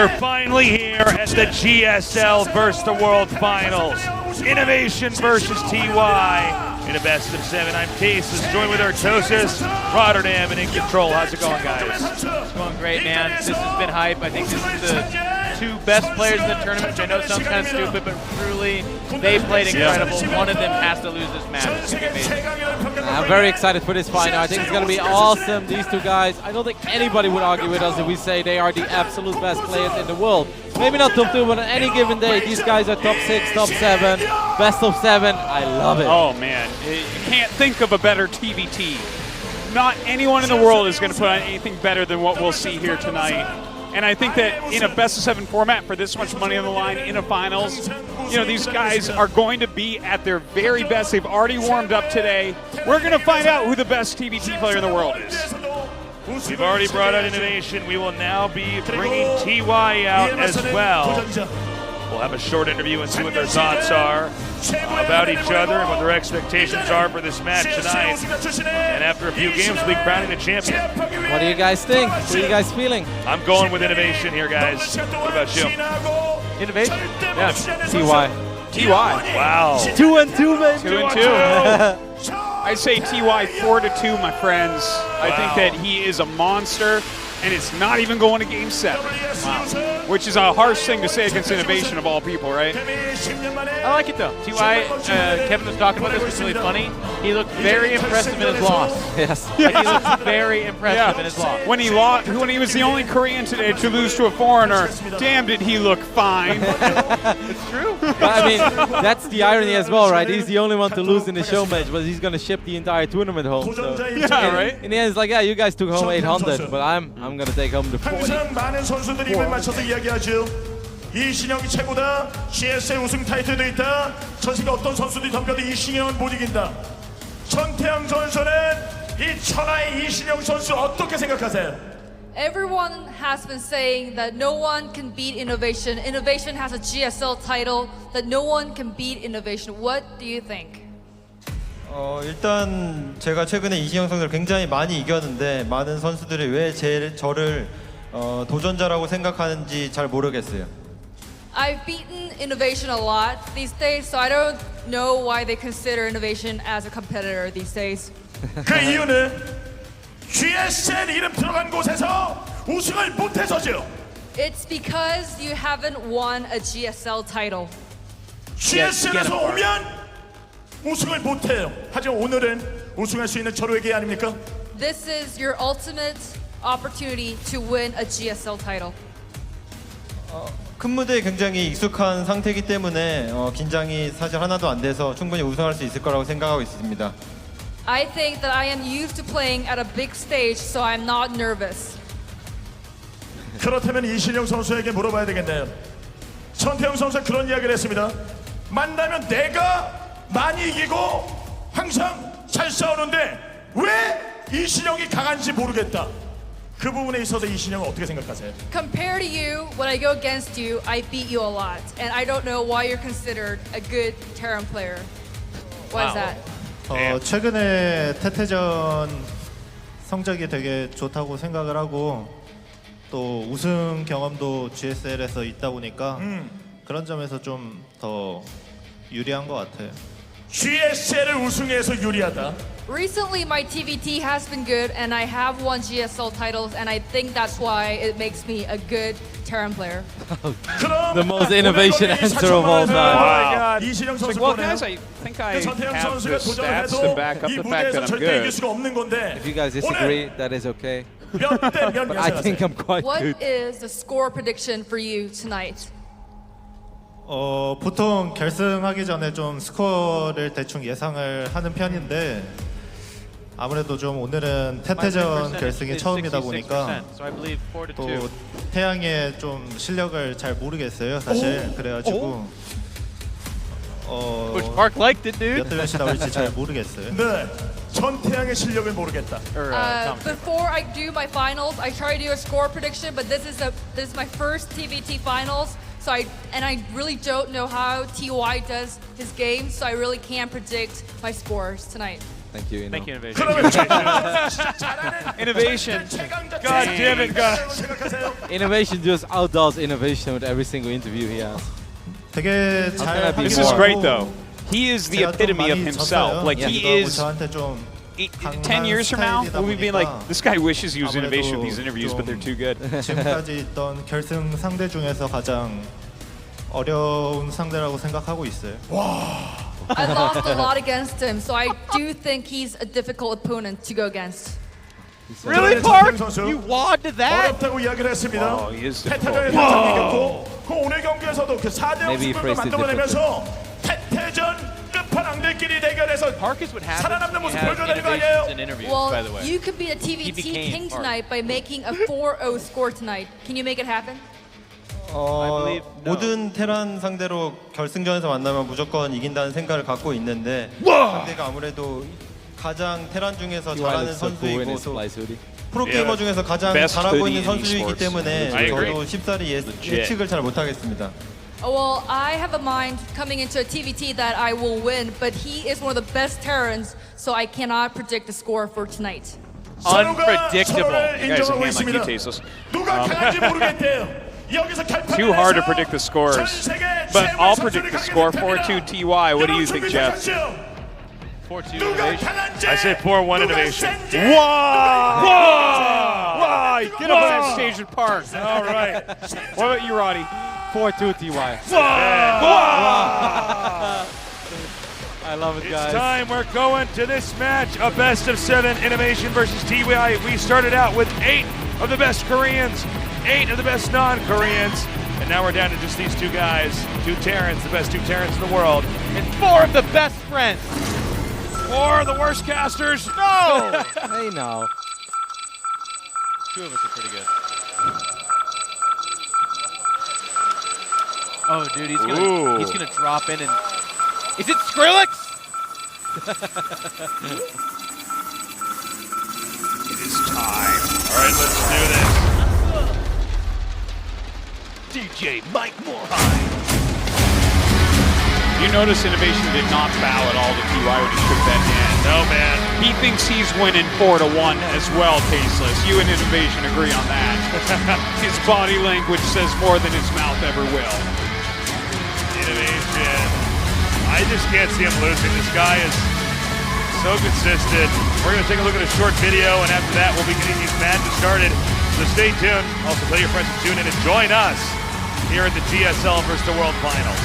We're finally here at the GSL versus the World Finals. INnoVation versus TY in a best of 7. I'm Cases, joined with Artosis, Rotterdam, and In Control. How's it going, guys? It's going great, man. This has been hype. I think this is the two best players in the tournament, which I know sounds kind of stupid, but truly, they played incredible. One of them has to lose this match. It's going to be amazing. I'm very excited for this final. I think it's going to be awesome. These two guys, I don't think anybody would argue with us if we say they are the absolute best players in the world. Maybe not top 2, but on any given day, these guys are top 6, top 7, best of 7. I love it. Oh, man. You can't think of a better TVT. Not anyone in the world is going to put on anything better than what we'll see here tonight. And I think that in a best of 7 format, for this much money on the line in a finals, you know, these guys are going to be at their very best. They've already warmed up today. We're going to find out who the best TVT player in the world is. We've already brought out INnoVation. We will now be bringing TY out as well. We'll have a short interview and see what their thoughts are about each other and what their expectations are for this match tonight. And after a few games, we'll be crowning the champion. What do you guys think? What are you guys feeling? I'm going with INnoVation here, guys. What about you? INnoVation? Yeah, TY. Wow. 2-2, man. 2-2. I say TY 4-2, my friends. I think that he is a monster, and it's not even going to Game 7. Wow. Which is a harsh thing to say against INnoVation of all people, right? I like it though. TY, Kevin was talking about this, was really funny. He looked very impressive in his loss. Yes. Like, he looked very impressive in his loss. When he was the only Korean today to lose to a foreigner, damn did he look fine. It's true. But I mean, that's the irony as well, right? He's the only one to lose in the show match, but he's going to ship the entire tournament home. So Yeah, right? in the end, it's like, yeah, you guys took home 800, but I'm going to take home the 40. 항상 많은 선수들이 입을 맞춰서 이야기하죠. 이신영이 최고다. GSL 우승 타이틀도 있다. 전 세계 어떤 선수들이 덤벼도 이신영은 못 이긴다. 전태양 선수는 이 천하의 이신영 선수 어떻게 생각하세요? Everyone has been saying that no one can beat INnoVation. INnoVation has a GSL title, that no one can beat INnoVation. What do you think? 일단 제가 최근에 이신영 선수를 굉장히 많이 이겼는데 많은 선수들이 왜 저를 도전자라고 생각하는지 잘 모르겠어요. I've beaten INnoVation a lot these days, so I don't know why they consider INnoVation as a competitor these days. 그 이유는 GSL 이름 들어간 곳에서 우승을 못해서죠. It's because you haven't won a GSL title. GSL에서 오면 우승을 못해요. 하지만 오늘은 우승할 수 있는 절호의 기회 아닙니까? This is your ultimate opportunity to win a GSL title. 큰 무대에 굉장히 익숙한 상태이기 때문에 긴장이 사실 하나도 안 돼서 충분히 우승할 수 있을 거라고 생각하고 있습니다. I think that I am used to playing at a big stage, so I'm not nervous. 그렇다면 이신영 선수에게 물어봐야 되겠네요. 전태영 선수가 그런 이야기를 했습니다. 만나면 내가 많이 이기고 항상 잘 싸우는데 왜 이신영이 강한지 모르겠다. 그 부분에 있어서 이신영은 어떻게 생각하세요? Compared to you, when I go against you, I beat you a lot, and I don't know why you're considered a good Terran player. Why is that? 최근에 태태전 성적이 되게 좋다고 생각을 하고 또 우승 경험도 GSL에서 있다 보니까 그런 점에서 좀 더 유리한 것 같아요. GSL을 우승해서 유리하다. Recently, my TVT has been good, and I have won GSL titles, and I think that's why it makes me a good Terran player. The most INnoVation answer of all time. Wow. 이신영 It's like, 선수 well, 거네요. guys, I think I 전태영 have 선수가 the 도전을 stats 해도 to back up 이 the fact 무대에서 that I'm 절대 이길 good. 수가 없는 건데 If you guys disagree, that is okay. 몇대몇 But I think I'm quite What good. is the score prediction for you tonight? 보통 결승하기 전에 좀 스코어를 대충 예상을 하는 편인데 아무래도 좀 오늘은 태태전 결승이 처음이다 보니까 So I believe 4-2. 또 태양의 좀 실력을 잘 모르겠어요, 사실. 그래가지고 Which Mark liked it, dude. 몇 대 몇이 나올지 잘 모르겠어요. 네, 전태양의 실력을 모르겠다. Before I do my finals, I try to do a score prediction, but this is my first TVT finals, so I really don't know how TY does his game, so I really can't predict my scores tonight. Thank you. Thank you, INnoVation. 그러면 진짜 잘하는 INnoVation. 최강자 God damn it, guys. 생각하세요? INnoVation just outdoes INnoVation with every single interview he has. 되게 can I 잘 be This more? is great though. He is the 제가 좀 epitome of 많이 himself. 졌어요. Like 그래서 he is. 저한테 좀 10 years from now, we'll be being like, this guy wishes he was 아무래도 INnoVation with these interviews, but they're too good. 지금까지 있던 결승 상대 중에서 가장 어려운 상대라고 생각하고 있어요. I lost a lot against him, so I do think he's a difficult opponent to go against. Really, Park? Park? You wad to that? 어렵다고 이야기를 했습니다. Oh, he is 태태전에서 difficult. 장 이겼고 그 오늘 경기에서도 그 4대0 Maybe he 승부를 phrased it 만들어내면서 태태전 끝판왕들끼리 대결에서 Park is what happens 살아남는 when you 모습 have 보여줘야 되는 거 innovations 아니에요? in interviews, by the Well, way. you could be a He TVT became king Park. tonight by making a 4-0 score tonight. Can you make it happen? believe no. 모든 테란 상대로 결승전에서 만나면 무조건 이긴다는 생각을 갖고 있는데 상대가 아무래도 가장 테란 중에서 He 잘하는 looks so cool in 선수이고 his 또 splice hoodie. 프로게이머 중에서 가장 Best 잘하고 hoodie 있는 in 선수이기 esports. 때문에 I agree. 저도 쉽사리 Legit. 예측을 잘 못하겠습니다. Oh, well, I have a mind coming into a TVT that I will win, but he is one of the best Terrans, so I cannot predict the score for tonight. Unpredictable. 서로를 You guys 인정하고 are hand like you 있습니다. tasteless. 누가 강한지 모르겠대요. 여기서 결판을 Too hard to 내서 predict the scores, 전 세계 but 최고의 I'll 선수를 predict the 갖게 score 됩니다. 4-2 TY. What do you 여러분 think, Jeff? 준비되셨죠? 4-2 누가 INnoVation. 강한지, I say 4-1 누가 INnoVation. 센지, Why? Get up on that stage at Park. All right. What about you, Roddy? 4-2 TY. I love it, It's guys. time. We're going to this match, a best of 7 INnoVation versus TY. We started out with 8 of the best Koreans, 8 of the best non-Koreans, and now we're down to just these two guys, two Terrans, the best two Terrans in the world. And 4 of the best friends. 4 of the worst casters. No! Hey now. 2 of us are pretty good. Oh, dude, Ooh. he's gonna drop in and. Is it Skrillex? It is time. All right, let's do this. DJ Mike Morheim. You notice INnoVation did not bow at all to TY when he took that hand. No, man. He thinks he's winning 4-1 as well, Tasteless. You and INnoVation agree on that. His body language says more than his mouth ever will. INnoVation. I just can't see him losing. This guy is so consistent. We're going to take a look at a short video, and after that, we'll be getting these matches started. So stay tuned. Also, tell your friends to tune in and join us here at the GSL versus the World Finals.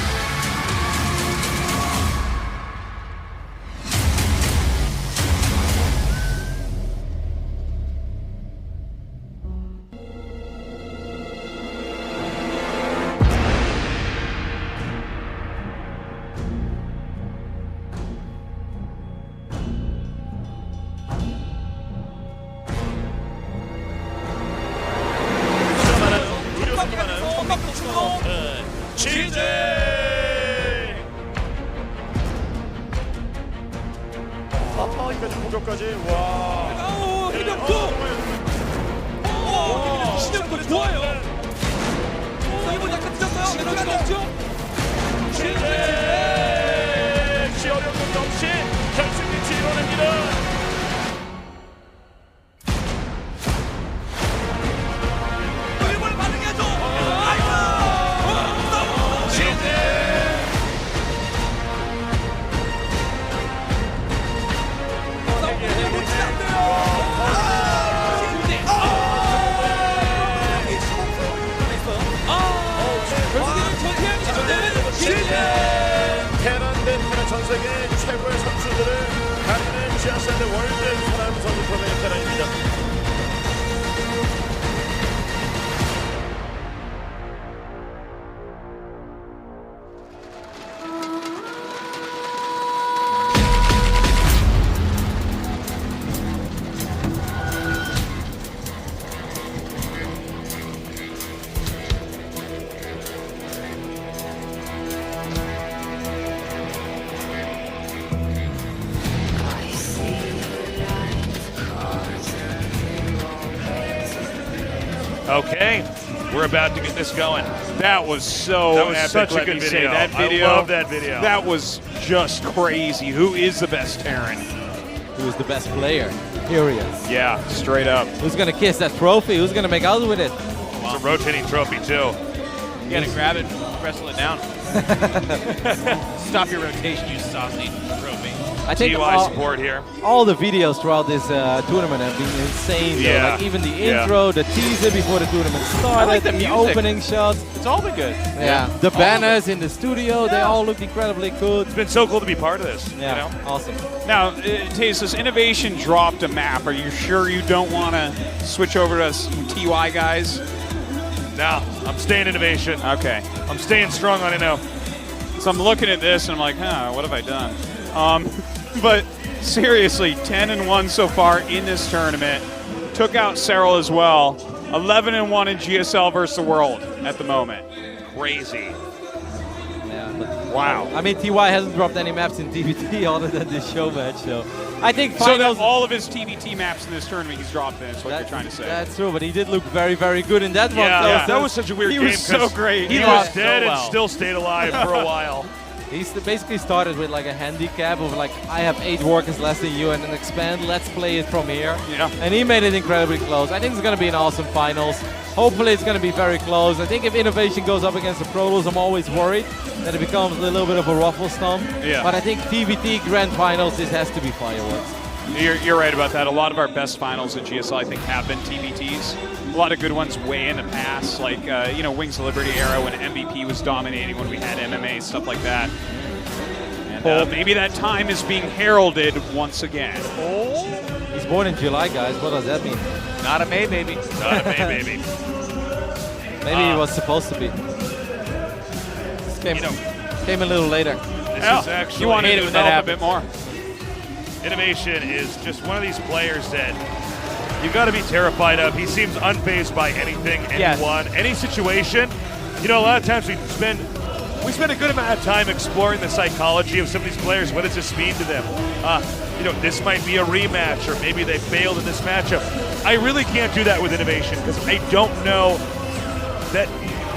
이까지 공격까지 와. 시작도 좋아요. 이번 약간 늦었어요. 에너지가 없죠. 역시 어려운 것 없이 결승 위치 이뤄냅니다. 이번에 반응해 줘. 테란 대 테란 전 세계 최고의 선수들을 가리는 GSL 월드 사람 선수 토너의 테란입니다. Okay, we're about to get this going. That was so That was epic, such a let good me say. video. That video. I love that video. That was just crazy. Who is the best Terran? who is the best player, period. Yeah, straight up. Who's going to kiss that trophy? Who's going to make out with it? It's a rotating trophy, too. You gotta grab it, wrestle it down. Stop your rotation, you saucy trophy. I think TY support here. all the videos throughout this tournament have been insane. Though. Yeah. Like even the intro, the teaser before the tournament started, like the music. opening shots. It's all been good. Yeah, the banners in the studio, they all looked incredibly good. It's been so cool to be part of this. Yeah, You know? awesome. Now, Taze, this INnoVation dropped a map. Are you sure you don't want to switch over to some TY guys? No, I'm staying INnoVation. Okay. I'm staying strong on Inno. So I'm looking at this and I'm like, what have I done? But seriously, 10-1 so far in this tournament. Took out Cyril as well. 11-1 in GSL versus the world at the moment. Crazy. Yeah, but Wow. I mean, TY hasn't dropped any maps in TVT other than this show match, so I think So finals. that all of his TVT maps in this tournament he's dropped in, is what that- you're trying to say. That's true, but he did look very, very good in that one. Yeah, so that was such a weird He game. was so 'cause great. He He was lost dead so and well. still stayed alive for a while. He's basically started with like a handicap of like, I have 8 workers less than you and then expand, let's play it from here. Yeah. And he made it incredibly close. I think it's going to be an awesome finals. Hopefully it's going to be very close. I think if INnoVation goes up against the Pro Tools, I'm always worried that it becomes a little bit of a ruffle stomp. Yeah. But I think TVT Grand Finals, this has to be fireworks. You're right about that. A lot of our best finals at GSL, I think, have been TVTs. A lot of good ones way in the past, like Wings of Liberty era when MVP was dominating, when we had MMA, stuff like that. And maybe that time is being heralded once again. He's born in July, guys. What does that mean? Not a May, baby. Not a May, baby. Maybe he was supposed to be. This came a little later. This is actually You wanted hate to it when that develop a bit more. INnoVation is just one of these players that you got to be terrified of. He seems unfazed by anything, anyone, any situation. You know, a lot of times we spend a good amount of time exploring the psychology of some of these players. What does this mean to them? This might be a rematch, or maybe they failed in this matchup. I really can't do that with INnoVation because I don't know that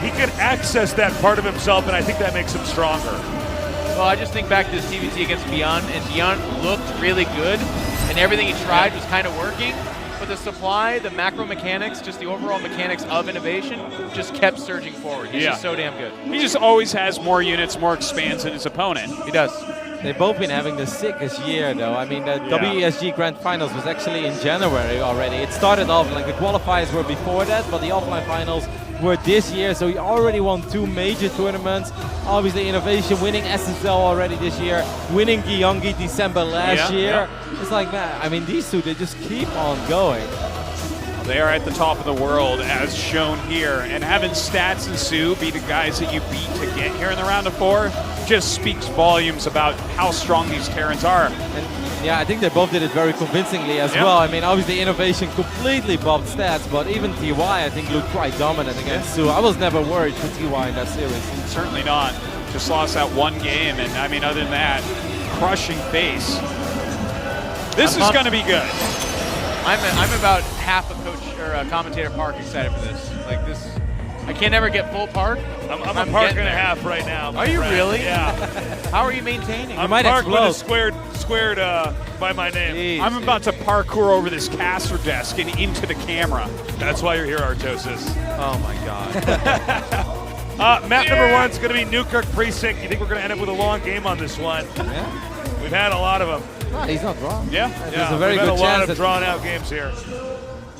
he can access that part of himself, and I think that makes him stronger. Well, I just think back to this TVT against Beyond, and Beyond looked really good, and everything he tried was kind of working. But the supply, the macro mechanics, just the overall mechanics of INnoVation just kept surging forward. He's just so damn good. He just always has more units, more expands than his opponent. He does. They've both been having the sickest year, though. I mean, the WESG Grand Finals was actually in January already. It started off, like the qualifiers were before that, but the offline finals were this year, so he already won 2 major tournaments. Obviously, INnoVation winning SSL already this year, winning Gyeonggi December last year. It's like, man, I mean, these two, they just keep on going. They are at the top of the world, as shown here. And having Stats and Sue be the guys that you beat to get here in the round of 4 just speaks volumes about how strong these Terrans are. And yeah, I think they both did it very convincingly as well. I mean, obviously INnoVation completely bobbed Stats, but even TY, I think, looked quite dominant against Sue. I was never worried for TY in that series. Certainly not. Just lost that one game, and I mean, other than that, crushing face. This is going to be good. I'm about half a coach or a commentator Park excited for this. Like this, I can't ever get full Park. I'm a Park and a half right now. Are you really? Yeah. How are you maintaining? I'm might Park with explode. a squared by my name. Jeez, I'm about to parkour over this caster desk and into the camera. That's why you're here, Artosis. Oh my God. Map number 1 is going to be Newkirk Precinct. You think we're going to end up with a long game on this one? Yeah. We've had a lot of them. No, he's not wrong. Yeah. There's a very we've had good a lot chance of that drawn-out games here.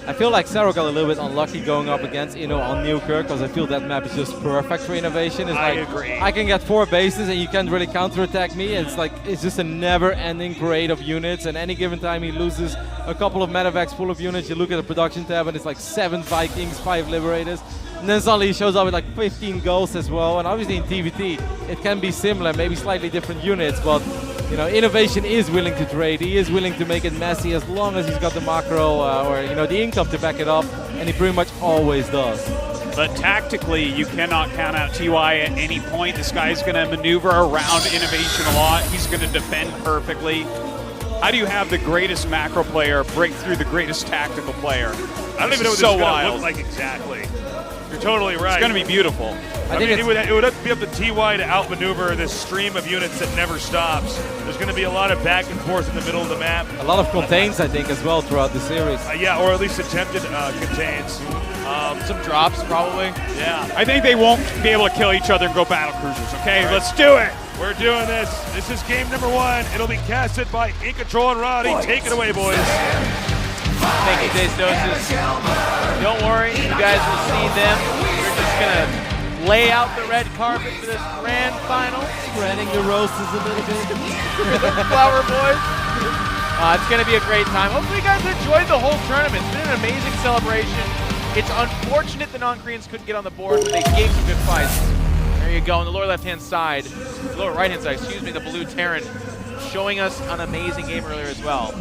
I feel like Sarah got a little bit unlucky going up against on Newkirk because I feel that map is just perfect for INnoVation. It's I like agree. I can get 4 bases and you can't really counterattack me. It's like it's just a never-ending parade of units, and any given time he loses a couple of medevacs full of units, you look at the production tab and it's like 7 Vikings, 5 Liberators, and then suddenly he shows up with like 15 ghosts as well. And obviously in TVT it can be similar, maybe slightly different units, but INnoVation is willing to trade. He is willing to make it messy as long as he's got the macro or the income to back it up, and he pretty much always does. But tactically, you cannot count out TY at any point. This guy's going to maneuver around INnoVation a lot. He's going to defend perfectly. How do you have the greatest macro player break through the greatest tactical player? I don't even know what so this is going to wild. look like exactly. You're totally right. It's going to be beautiful. I mean, it would be up to TY to outmaneuver this stream of units that never stops. There's going to be a lot of back and forth in the middle of the map. A lot of contains, I think, as well throughout the series. Yeah, or at least attempted contains. Some drops, probably. Yeah. I think they won't be able to kill each other and go battle cruisers, okay? Right. Let's do it. We're doing this. This is game number 1. It'll be casted by INControl and Roddy. Take it away, boys. Thank you, Jace Doses. Don't worry, you guys will see them. We're just going to lay out the red carpet for this grand final. Spreading the roses a little bit. Flower boys. It's going to be a great time. Hopefully you guys enjoyed the whole tournament. It's been an amazing celebration. It's unfortunate the non-Koreans couldn't get on the board, but they gave some good fights. There you go, on the lower left-hand side, lower right-hand side, excuse me, the blue Terran showing us an amazing game earlier as well.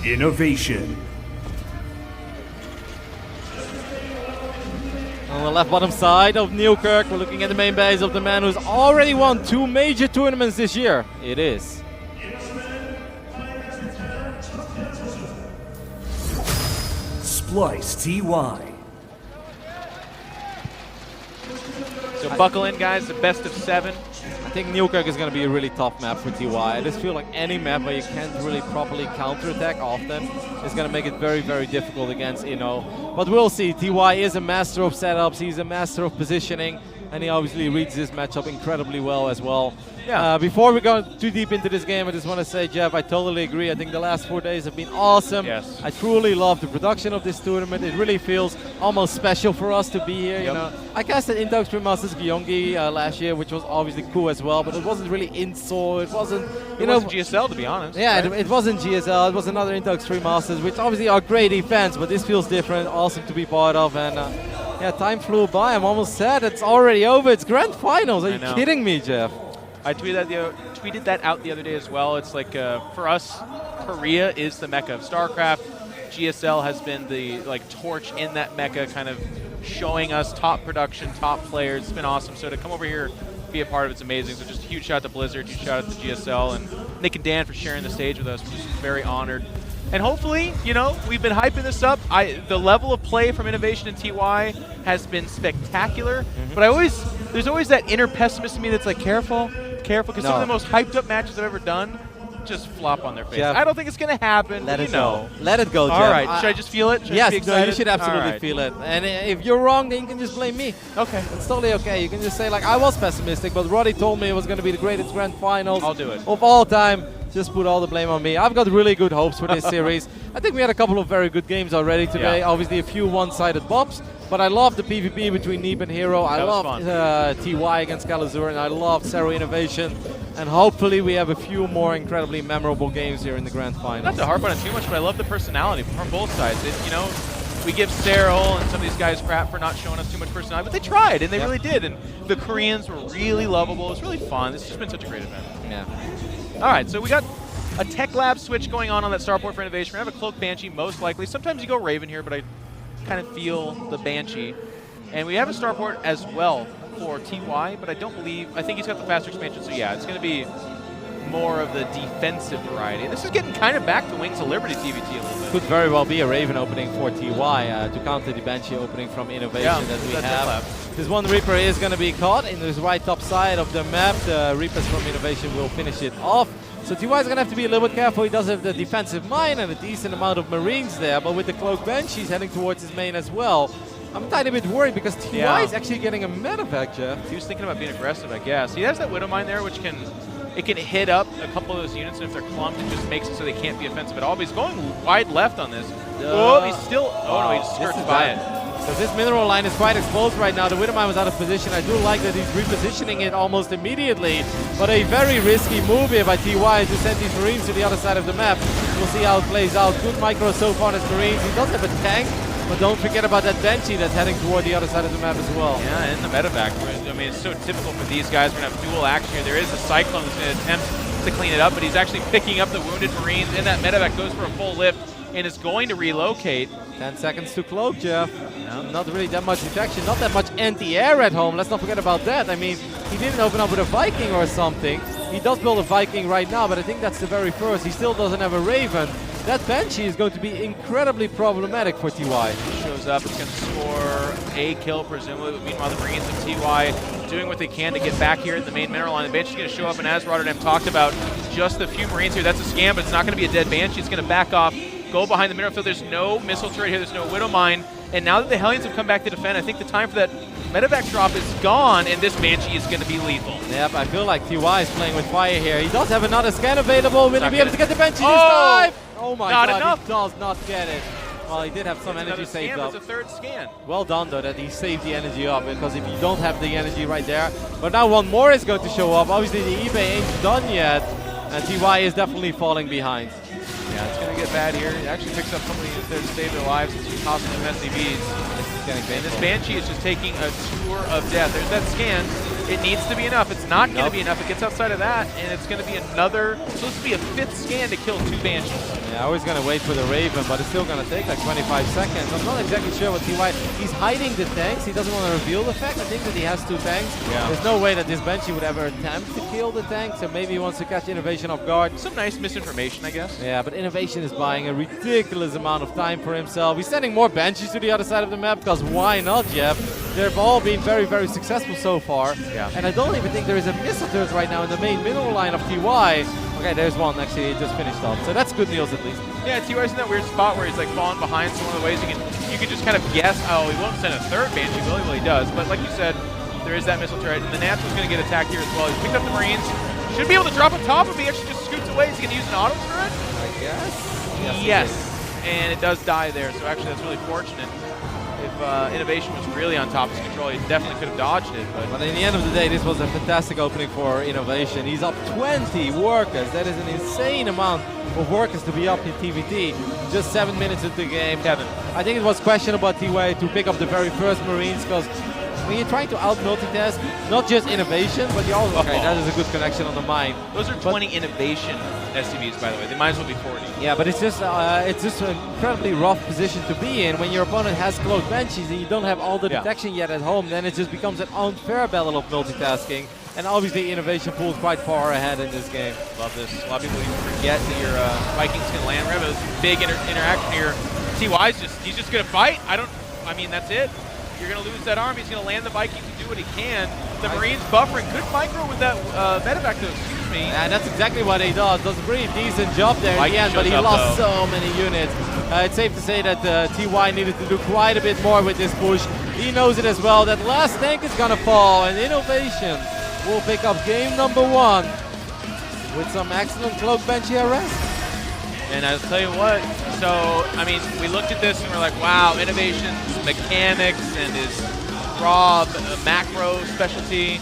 INnoVation. On the left bottom side of Newkirk, we're looking at the main base of the man who's already won 2 major tournaments this year. It is Splice TY. So buckle in, guys, the best of 7. I think Newkirk is going to be a really tough map for TY. I just feel like any map where you can't really properly counterattack often is going to make it very, very difficult against Inno. But we'll see. TY is a master of setups. He's a master of positioning. And he obviously reads this matchup incredibly well as well. Yeah. Before we go too deep into this game, I just want to say, Jeff, I totally agree. I think the last 4 days have been awesome. Yes. I truly love the production of this tournament. It really feels almost special for us to be here. You know, I casted Indox Masters Gyeonggi last year, which was obviously cool as well, but it wasn't really INSO. It wasn't, It wasn't GSL, to be honest. Yeah, right? it wasn't GSL. It was another Indox Masters, which obviously are great events, but this feels different, awesome to be part of. And yeah, time flew by. I'm almost sad it's already over. It's grand finals. Are you kidding me, Jeff? I tweeted that out the other day as well. It's like, for us, Korea is the mecca of StarCraft. GSL has been the torch in that mecca, kind of showing us top production, top players. It's been awesome. So to come over here, be a part of it's amazing. So just a huge shout out to Blizzard, huge shout out to GSL, and Nick and Dan for sharing the stage with us. We're just very honored. And hopefully, you know, we've been hyping this up. The level of play from INnoVation and TY has been spectacular. But there's always that inner pessimist in me that's like, careful, because some of the most hyped up matches I've ever done just flop on their face. Jeff, I don't think it's going to happen. Let you it know. go. Let it go, Jeff. All right. Should I just feel it? Should I Yes, be no, you excited? should absolutely feel it. And if you're wrong, then you can just blame me. Okay. It's totally okay. You can just say, like, I was pessimistic, but Roddy told me it was going to be the greatest grand finals I'll do it. of all time. Just put all the blame on me. I've got really good hopes for this series. I think we had a couple of very good games already today. Yeah. Obviously, a few one-sided bops. But I love the PvP between Neep and Hero. I love TY against Kalazur, and I love Zero INnoVation. And hopefully we have a few more incredibly memorable games here in the grand finals. Not to harp on it too much, but I love the personality from both sides. You know, we give Cyril and some of these guys crap for not showing us too much personality, but they tried, and they really did. And the Koreans were really lovable. It was really fun. It's just been such a great event. Yeah. All right, so we got a Tech Lab switch going on that starport for INnoVation. We're going to have a Cloak Banshee, most likely. Sometimes you go Raven here, but I kind of feel the Banshee. And we have a starport as well for TY, but I think he's got the faster expansion, so yeah, it's going to be more of the defensive variety. This is getting kind of back to Wings of Liberty TVT a little bit. Could very well be a Raven opening for TY to counter the Banshee opening from INnoVation that we have. This one Reaper is going to be caught in this right top side of the map. The Reapers from INnoVation will finish it off. So TY is going to have to be a little bit careful. He does have the defensive mine and a decent amount of Marines there, but with the Cloak Banshee, he's heading towards his main as well. I'm a tiny bit worried because TY is actually getting a medevac, Jeff. He was thinking about being aggressive, I guess. He has that Widow Mine there, which can hit up a couple of those units, and if they're clumped, it just makes it so they can't be offensive at all. But he's going wide left on this. Oh, he's still... Oh, no, he just skirts by it. So this mineral line is quite exposed right now. The Widow Mine was out of position. I do like that he's repositioning it almost immediately. But a very risky move here by TY to send these Marines to the other side of the map. We'll see how it plays out. Good micro so far on his Marines. He does have a tank. But don't forget about that Banshee that's heading toward the other side of the map as well. Yeah, and the medevac. I mean, it's so typical for these guys. We're going to have dual action here. There is a Cyclone that's going to attempt to clean it up, but he's actually picking up the wounded Marines, and that medevac goes for a full lift and is going to relocate. 10 seconds to cloak, Jeff. Not really that much detection, not that much anti-air at home. Let's not forget about that. I mean, he didn't open up with a Viking or something. He does build a Viking right now, but I think that's the very first. He still doesn't have a Raven. That Banshee is going to be incredibly problematic for TY. Sure. goes up. It's going to score a kill, presumably. Meanwhile, the Marines of TY doing what they can to get back here in the main mineral line. The Banshee's going to show up, and as Rotterdam talked about, just a few Marines here. That's a scam, but it's not going to be a dead Banshee. It's going to back off, go behind the mineral field. There's no missile turret here. There's no Widow Mine. And now that the Hellions have come back to defend, I think the time for that medevac drop is gone, and this Banshee is going to be lethal. Yep, I feel like TY is playing with fire here. He does have another scan available. Will he be able to get the Banshee this time? Oh my god, enough. He does not get it. Well, he did have some energy saved up. It's a third scan. Well done, though, that he saved the energy up, because if you don't have the energy right there. But now one more is going to show up. Obviously, the eBay ain't done yet, and TY is definitely falling behind. Yeah, it's going to get bad here. It actually picks up somebody there to save their lives. It's costing them SCVs. And this Banshee is just taking a tour of death. There's that scan. It needs to be enough. It's not going to be enough. It gets outside of that, and it's going to be another, supposed to be a 5th scan to kill 2 Banshees. Yeah, I was going to wait for the Raven, but it's still going to take like 25 seconds. I'm not exactly sure what TY... He's hiding the tanks. He doesn't want to reveal the fact. I think that he has 2 tanks. Yeah. There's no way that this Banshee would ever attempt to kill the tanks, so maybe he wants to catch INnoVation off guard. Some nice misinformation, I guess. Yeah, but INnoVation is buying a ridiculous amount of time for himself. He's sending more Banshees to the other side of the map, because why not, Jeff? They've all been very, very successful so far. Yeah. And I don't even think there is a missile turret right now in the main mineral line of TY. Okay, there's one actually, it just finished off. So that's good news at least. Yeah, TY's in that weird spot where he's like falling behind. So one of the ways you can just kind of guess, oh, he won't send a 3rd Banshee, will he? Well, he does. But like you said, there is that missile turret, and the Natural's going to get attacked here as well. He's picked up the Marines. Should be able to drop on top of him. He actually just scoots away. He's going to use an auto turret? I guess. Yes. And it does die there, so actually that's really fortunate. If INnoVation was really on top of his control, he definitely could have dodged it. But in the end of the day, this was a fantastic opening for INnoVation. He's up 20 workers. That is an insane amount of workers to be up in TVT. Just 7 minutes into the game. Kevin. I think it was questionable at TY to pick up the very first Marines, because when you're trying to out-multitask, not just INnoVation, but you also... Okay, that is a good connection on the mine. Those are 20 INnoVation SCVs, by the way. They might as well be 40. Yeah, but it's just an incredibly rough position to be in when your opponent has close Banshees and you don't have all the detection yet at home. Then it just becomes an unfair battle of multitasking. And obviously, INnoVation pulls quite far ahead in this game. Love this. A lot of people forget that your Vikings can land. Remember this big interaction here. TY's he's just going to fight. I mean, that's it. You're going to lose that arm. He's going to land the Vikings and do what he can. The Marines buffering. Good micro with that medevac, though. Excuse me. And that's exactly what he does. Does a pretty decent job there in the end, but he lost so many units. It's safe to say that TY needed to do quite a bit more with this push. He knows it as well. That last tank is going to fall, and INnoVation will pick up game number 1 with some excellent cloak Banshee arrest. And I'll tell you what, so, I mean, we looked at this and we're like, wow, INnoVation's mechanics and his raw macro specialty.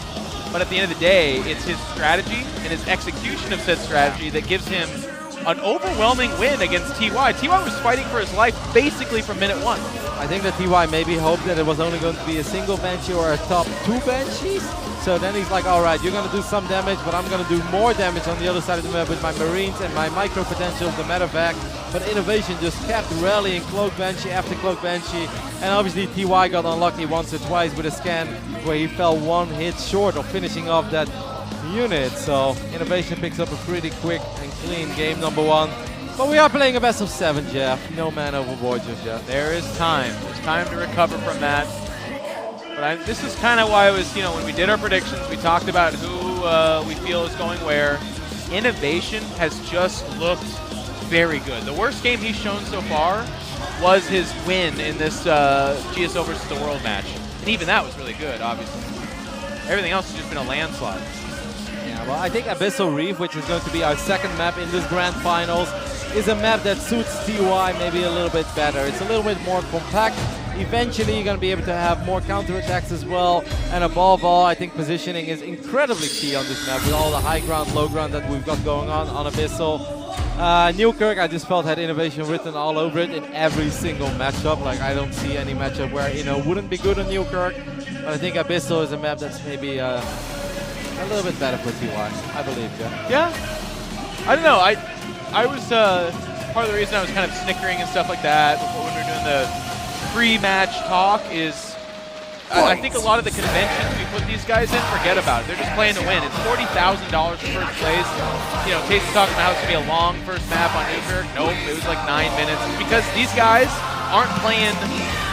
But at the end of the day, it's his strategy and his execution of said strategy that gives him an overwhelming win against TY. TY was fighting for his life basically from minute 1. I think that TY maybe hoped that it was only going to be a single Banshee or a top 2 Banshees. So then he's like, all right, you're going to do some damage, but I'm going to do more damage on the other side of the map with my Marines and my micro potential of the medevac. But INnoVation just kept rallying Cloak Banshee after Cloak Banshee. And obviously TY got unlucky once or twice with a scan where he fell 1 hit short of finishing off that unit. So INnoVation picks up a pretty quick and clean game number 1. But we are playing a best of 7, Jeff. No man overboard just yet. There is time. There's time to recover from that. But this is kind of why it was, when we did our predictions, we talked about who we feel is going where. INnoVation has just looked very good. The worst game he's shown so far was his win in this GSL versus the World match. And even that was really good, obviously. Everything else has just been a landslide. Yeah, well, I think Abyssal Reef, which is going to be our second map in this Grand Finals, is a map that suits TY maybe a little bit better. It's a little bit more compact. Eventually, you're going to be able to have more counterattacks as well. And above all, I think positioning is incredibly key on this map with all the high ground, low ground that we've got going on Abyssal. Newkirk, I just felt had INnoVation written all over it in every single matchup. Like, I don't see any matchup where, wouldn't be good on Newkirk. But I think Abyssal is a map that's maybe a little bit better for TY, I believe, yeah. Yeah? I don't know. I was, part of the reason I was kind of snickering and stuff like that before when we were doing the pre-match talk is I think a lot of the conventions we put these guys in, forget about it. They're just playing to win. It's $40,000 for first place. Casey's talking about how it's going to be a long first map on Newkirk. Nope, it was like 9 minutes. It's because these guys aren't playing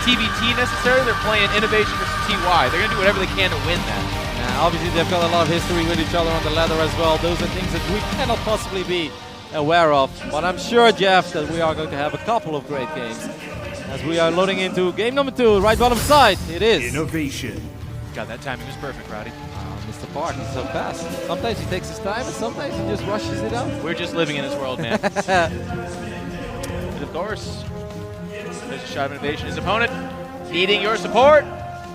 TBT necessarily. They're playing INnoVation versus TY. They're going to do whatever they can to win that. Yeah, obviously, they've got a lot of history with each other on the ladder as well. Those are things that we cannot possibly be aware of. But I'm sure, Jeff, that we are going to have a couple of great games. As we are loading into game number 2, right bottom side. It is INnoVation. God, that timing was perfect, Rowdy. Mr. Park, he's so fast. Sometimes he takes his time, and sometimes he just rushes it out. We're just living in this world, man. And of course, there's a shot of INnoVation. His opponent needing your support.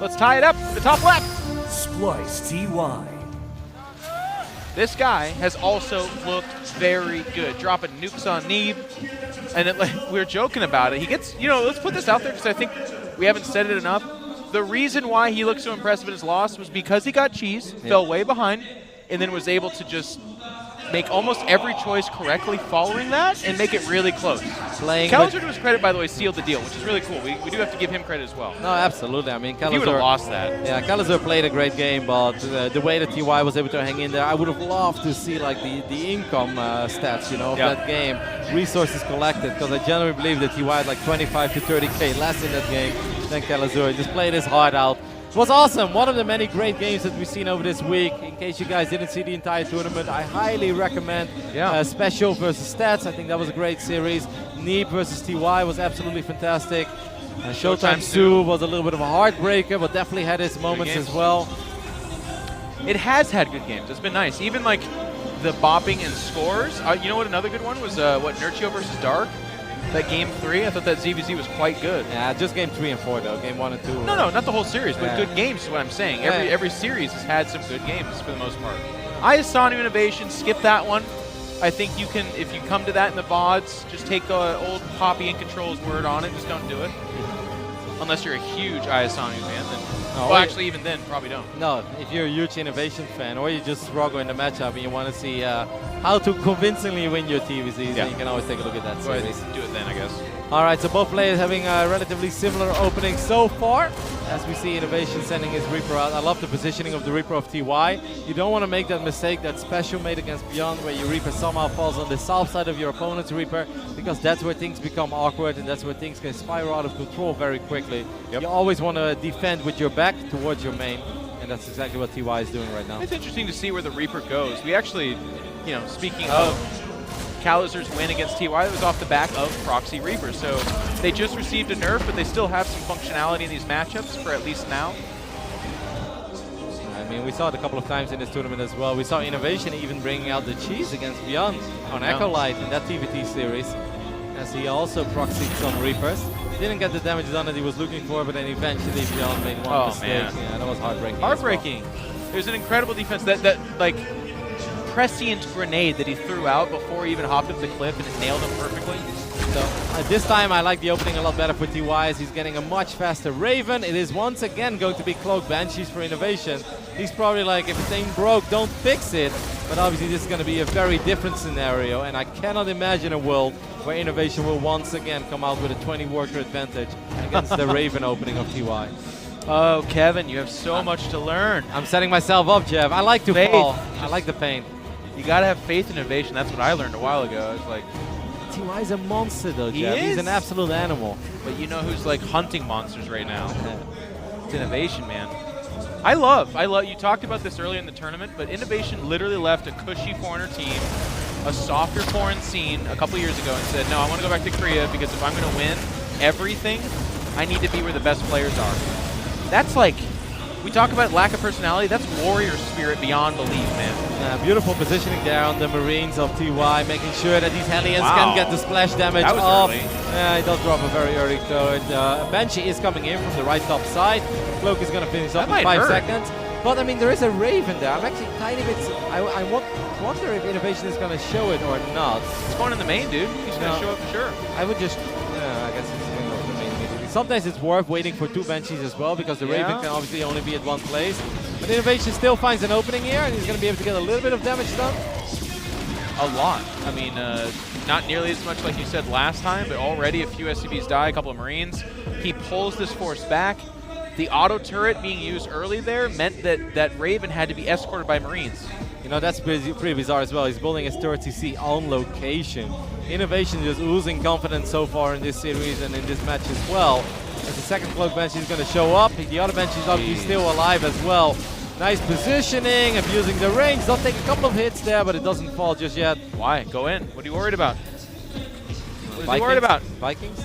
Let's tie it up to the top left. Splice TY. This guy has also looked very good, dropping nukes on Neeb. And it, like, we were joking about it. He gets, let's put this out there because I think we haven't said it enough. The reason why he looked so impressive in his loss was because he got cheese, fell way behind, and then was able to just make almost every choice correctly following that and make it really close. Kalazur, to his credit, by the way, sealed the deal, which is really cool. We do have to give him credit as well. No, absolutely. I mean, Kalazur, he would have lost that. Yeah, Kalazur played a great game, but the way that TY was able to hang in there, I would have loved to see like the income stats, of that game, resources collected, because I generally believe that TY had like 25 to 30K less in that game than Kalazur. He just played his heart out. It was awesome. One of the many great games that we've seen over this week. In case you guys didn't see the entire tournament, I highly recommend Special versus Stats. I think that was a great series. Neeb versus TY was absolutely fantastic. Showtime Sue was a little bit of a heartbreaker, but definitely had its moments as well. It has had good games. It's been nice. Even like the bopping and scores. You know what? Another good one was Nurchio versus Dark. That game 3, I thought that ZVZ was quite good. Yeah, just game 3 and 4 though. Game 1 and 2. No, not the whole series, but good games is what I'm saying. Every series has had some good games for the most part. ISONU INnoVation, skip that one. I think you can, if you come to that in the VODs, just take the old Poppy and Control's word on it. Just don't do it. Unless you're a huge ISONU fan, then. Well, actually, even then, probably don't. No, if you're a huge INnoVation fan, or you just struggle in the matchup and you want to see how to convincingly win your TVZs, then you can always take a look at that series. Do it then, I guess. All right, so both players having relatively similar openings so far. As we see INnoVation sending his Reaper out. I love the positioning of the Reaper of TY. You don't want to make that mistake that Special made against Beyond, where your Reaper somehow falls on the south side of your opponent's Reaper, because that's where things become awkward and that's where things can spiral out of control very quickly. You always want to defend with your back towards your main, and that's exactly what TY is doing right now. It's interesting to see where the Reaper goes. We actually, speaking of Kalazur's win against TY, that was off the back of Proxy Reaper. So they just received a nerf, but they still have some functionality in these matchups for at least now. I mean, we saw it a couple of times in this tournament as well. We saw INnoVation even bringing out the cheese against Beyond on Echo Light in that TVT series, as he also proxied some Reapers. Didn't get the damage done that he was looking for, but then eventually Beyond made one mistake. Man. Yeah, that was heartbreaking. Heartbreaking. There's an incredible defense that like prescient grenade that he threw out before he even hopped up the cliff, and it nailed him perfectly. So this time I like the opening a lot better for TY, as he's getting a much faster Raven. It is once again going to be Cloak Banshees for INnoVation. He's probably like, if it ain't broke, don't fix it. But obviously this is going to be a very different scenario, and I cannot imagine a world where INnoVation will once again come out with a 20 worker advantage against the Raven opening of TY. Oh, Kevin, you have so much to learn. I'm setting myself up, Jeff. I like to fall. I like the pain. You gotta have faith in INnoVation. That's what I learned a while ago. It's like, TY is a monster though, Jeff. He is. He's an absolute animal. But you know who's like hunting monsters right now? It's INnoVation, man. I love, you talked about this earlier in the tournament, but INnoVation literally left a cushy foreigner team, a softer foreign scene a couple years ago and said, no, I want to go back to Korea because if I'm going to win everything, I need to be where the best players are. That's like, we talk about lack of personality, that's warrior spirit beyond belief, man. Beautiful positioning there on the Marines of TY, making sure that these Hellions can get the splash damage off. Early. Yeah, he does drop a very early code. Banshee is coming in from the right top side. Cloak is going to finish up in 5 seconds. But I mean, there is a Raven there. I'm actually tiny bit. I wonder if INnoVation is going to show it or not. He's going in the main, dude. He's going to show up for sure. I would just. I guess he's going to go to the main immediately. Sometimes it's worth waiting for 2 Banshees as well, because the Raven can obviously only be at one place. But INnoVation still finds an opening here, and he's going to be able to get a little bit of damage done. A lot. I mean, not nearly as much like you said last time, but already a few SCVs die, a couple of Marines. He pulls this force back. The auto turret being used early there meant that Raven had to be escorted by Marines. You know, that's pretty bizarre as well. He's building his turret CC on location. INnoVation just oozing confidence so far in this series and in this match as well. As the second cloak bench is going to show up. The other bench is obviously still alive as well. Nice positioning, abusing the range. Does take a couple of hits there, but it doesn't fall just yet. Why? Go in. What are you worried about? What is he worried about? Vikings?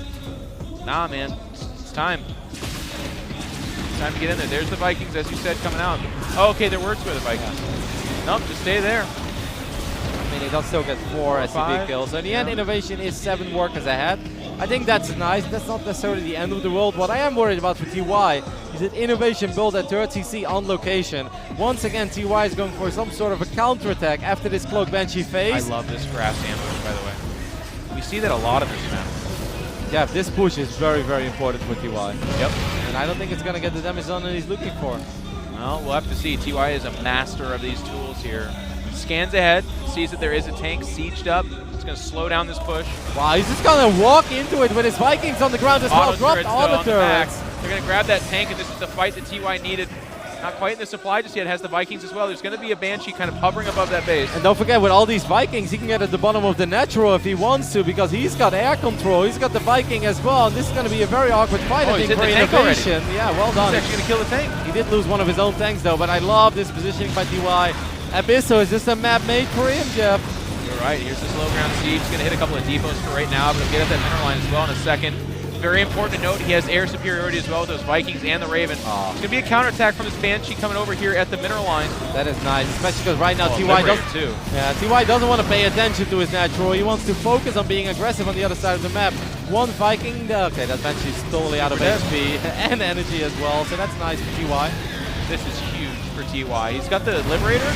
Nah, man. It's time. It's time to get in there. There's the Vikings, as you said, coming out. Oh, okay, there were two of the Vikings. Nope, just stay there. I mean, he does still get 4 SCV 5 kills. So in the end, INnoVation is 7 workers ahead. I think that's nice. That's not necessarily the end of the world. What I am worried about for TY is that INnoVation built at 3rd CC on location. Once again, TY is going for some sort of a counterattack after this cloak benchy phase. I love this grass ambush, by the way. We see that a lot of this map. Yeah, this push is very, very important for TY. Yep. And I don't think it's going to get the damage done that he's looking for. Well, we'll have to see. TY is a master of these tools here. Scans ahead, sees that there is a tank sieged up. It's going to slow down this push. Wow, he's just going to walk into it with his Vikings on the ground as well. Dropped all the turrets. They're going to grab that tank, and this is the fight that TY needed. Not quite in the supply just yet. Has the Vikings as well. There's going to be a Banshee kind of hovering above that base. And don't forget, with all these Vikings, he can get at the bottom of the natural if he wants to, because he's got air control. He's got the Viking as well. And this is going to be a very awkward fight, I think, for INnoVation. Yeah, well done. He's actually going to kill the tank. He did lose one of his own tanks, though, but I love this positioning by TY. Abysso, is this a map made for him, Jeff? You're right. Here's the slow ground siege. He's going to hit a couple of depots for right now, but he'll get at that mineral line as well in a second. Very important to note, he has air superiority as well with those Vikings and the Raven. It's going to be a counterattack from this Banshee coming over here at the mineral line. That is nice, especially because right now TY doesn't want to pay attention to his natural. He wants to focus on being aggressive on the other side of the map. One Viking, okay, that Banshee's totally out of HP and energy as well, so that's nice for TY. This is huge for TY. He's got the Liberator.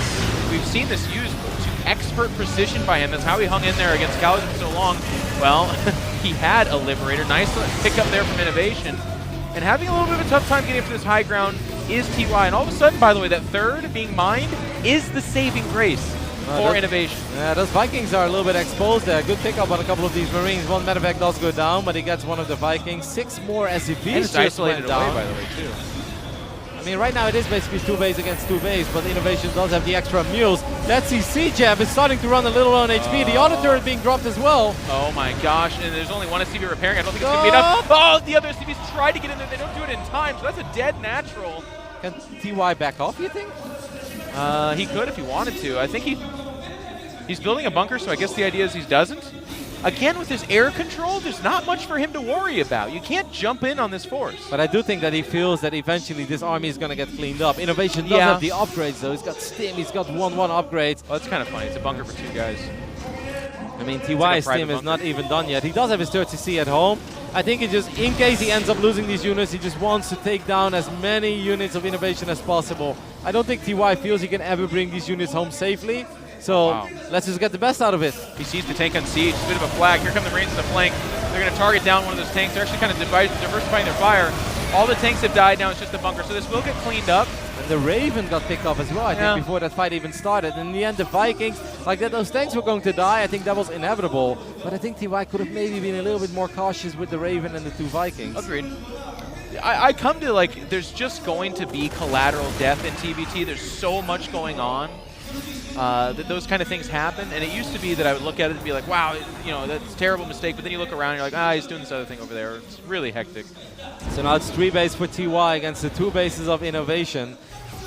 We've seen this used to expert precision by him. That's how he hung in there against Kaladin for so long. Well, he had a Liberator. Nice pick up there from INnoVation. And having a little bit of a tough time getting up to this high ground is TY. And all of a sudden, by the way, that third being mined is the saving grace for INnoVation. Yeah, those Vikings are a little bit exposed there. Good pickup on a couple of these Marines. One medevac does go down, but he gets one of the Vikings. 6 more SCVs and it's isolated away, by the way, too. I mean, right now it is basically 2 base against 2 base, but INnoVation does have the extra mules. That CC jab is starting to run a little on HP. The auto turret being dropped as well. Oh my gosh, and there's only one SCV repairing. I don't think it's going to be enough. Oh, the other SCVs tried to get in there. They don't do it in time, so that's a dead natural. Can TY back off, you think? He could if he wanted to. I think he's building a bunker, so I guess the idea is he doesn't. Again, with his air control, there's not much for him to worry about. You can't jump in on this force. But I do think that he feels that eventually this army is going to get cleaned up. INnoVation does have the upgrades, though. He's got Stim, he's got 1-1 upgrades. Well, that's kind of funny. It's a bunker for 2 guys. I mean, TY's Stim is not even done yet. He does have his 3rd CC at home. I think he just, in case he ends up losing these units, he just wants to take down as many units of INnoVation as possible. I don't think TY feels he can ever bring these units home safely. So let's just get the best out of it. He sees the tank on siege. It's a bit of a flag. Here come the Marines in the flank. They're going to target down one of those tanks. They're actually kind of diversifying their fire. All the tanks have died. Now it's just the bunker. So this will get cleaned up. And the Raven got picked off as well, I think, before that fight even started. In the end, the Vikings, like that, those tanks were going to die. I think that was inevitable. But I think TY could have maybe been a little bit more cautious with the Raven and the 2 Vikings. Agreed. I come to, like, there's just going to be collateral death in TVT. There's so much going on. That those kind of things happen, and it used to be that I would look at it and be like, wow, you know, that's a terrible mistake, but then you look around and you're like, he's doing this other thing over there. It's really hectic. So now it's 3 base for TY against the 2 bases of INnoVation.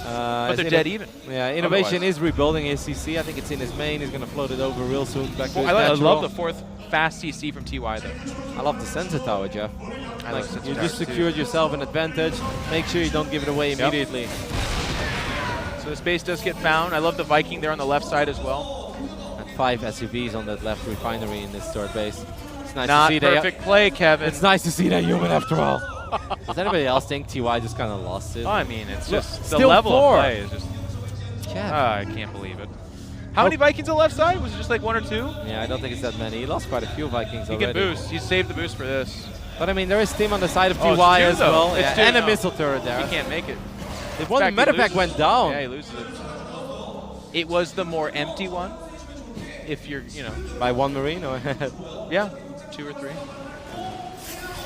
But they're dead even. Yeah, INnoVation is rebuilding his CC. I think it's in his main. He's going to float it over real soon back to his I love the 4th fast CC from TY, though. I love the sensor tower, Jeff. I like sensor you towers just secured yourself an advantage. Make sure you don't give it away immediately. So this base does get found. I love the Viking there on the left side as well. And 5 SUVs on that left refinery in this 3rd base. It's nice Not to see perfect play, Kevin. It's nice to see that human after all. Does anybody else think TY just kind of lost it? Oh, I mean, it's just the still level 4. of play is just. I can't believe it. How many Vikings on the left side? Was it just like 1 or 2? Yeah, I don't think it's that many. He lost quite a few Vikings already. He can boost. He saved the boost for this. But I mean, there is Stim on the side of TY as well. Yeah, and a missile turret there. He can't make it. If one medevac went down. Yeah, he loses it. It was the more empty one. If you're, you know. By 1 Marine? Or yeah, 2 or 3.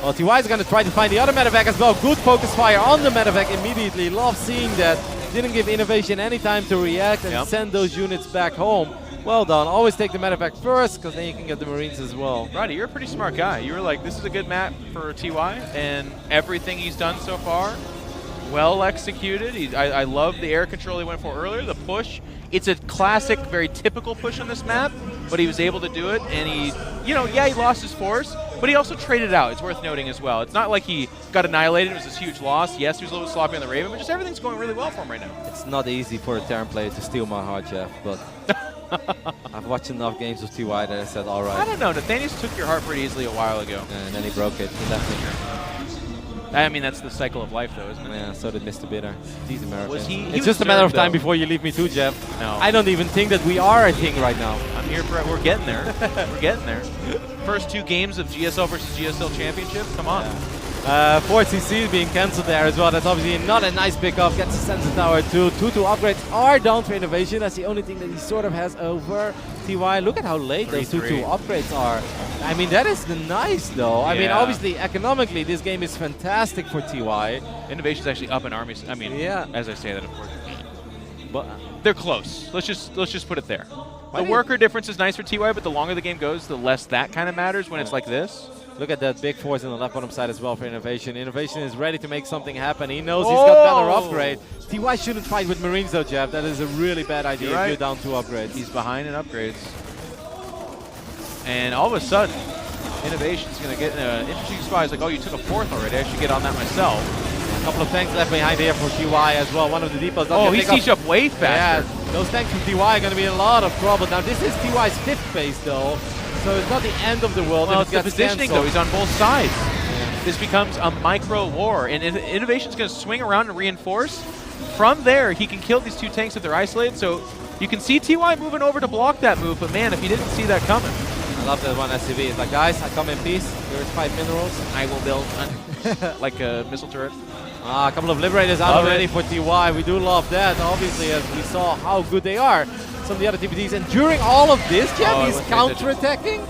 Well, TY is going to try to find the other medevac as well. Good focus fire on the medevac immediately. Love seeing that. Didn't give INnoVation any time to react and send those units back home. Well done. Always take the medevac first, because then you can get the Marines as well. Roddy, you're a pretty smart guy. You were like, this is a good map for TY, and everything he's done so far, well executed. I love the air control he went for earlier, the push. It's a classic, very typical push on this map, but he was able to do it, and he, he lost his force, but he also traded out. It's worth noting as well. It's not like he got annihilated. It was this huge loss. Yes, he was a little sloppy on the Raven, but just everything's going really well for him right now. It's not easy for a Terran player to steal my heart, Jeff, but I've watched enough games of TY that I said, all right. I don't know. Nathanius took your heart pretty easily a while ago. And then he broke it. He left me. I mean, that's the cycle of life, though, isn't it? Yeah, so did Mr. Bitter. He's American. It's just a matter of time before you leave me too, Jeff. No. I don't even think that we are a thing right now. I'm here for it. We're getting there. We're getting there. First 2 games of GSL versus GSL Championship. Come on. Yeah. 4CC is being cancelled there as well. That's obviously not a nice pickup. Gets the sensor tower too. 2-2 upgrades are down for INnoVation. That's the only thing that he sort of has over TY. Look at how late those 2-2 upgrades are. I mean, that is nice though. I mean, obviously, economically, this game is fantastic for TY. INnoVation's actually up in armies. I mean, as I say that, of course. But they're close. Let's just put it there. The worker difference is nice for TY, but the longer the game goes, the less that kind of matters when it's like this. Look at that big force on the left bottom side as well for INnoVation. INnoVation is ready to make something happen. He knows he's got better upgrade. TY shouldn't fight with Marines though, Jeff. That is a really bad idea if you're down 2 upgrades. He's behind in upgrades. And all of a sudden, INnoVation's going to get in an interesting spot. He's like, oh, you took a 4th already. I should get on that myself. A couple of tanks left behind here for TY as well. One of the depots. Oh, he sieged up way faster. Yeah, those tanks from TY are going to be in a lot of trouble. Now, this is TY's 5th base though. So it's not the end of the world. Well, it's the positioning though. He's on both sides. Yeah. This becomes a micro war, and INnoVation's going to swing around and reinforce. From there, he can kill these 2 tanks if they're isolated. So you can see TY moving over to block that move, but man, if he didn't see that coming. I love that one SCV. It's like, guys, I come in peace. Here's 5 minerals. I will build like a missile turret. A couple of Liberators out already for TY. We do love that, obviously, as we saw how good they are. Some of the other TPDs, and during all of this, Jeff, he's counter-attacking.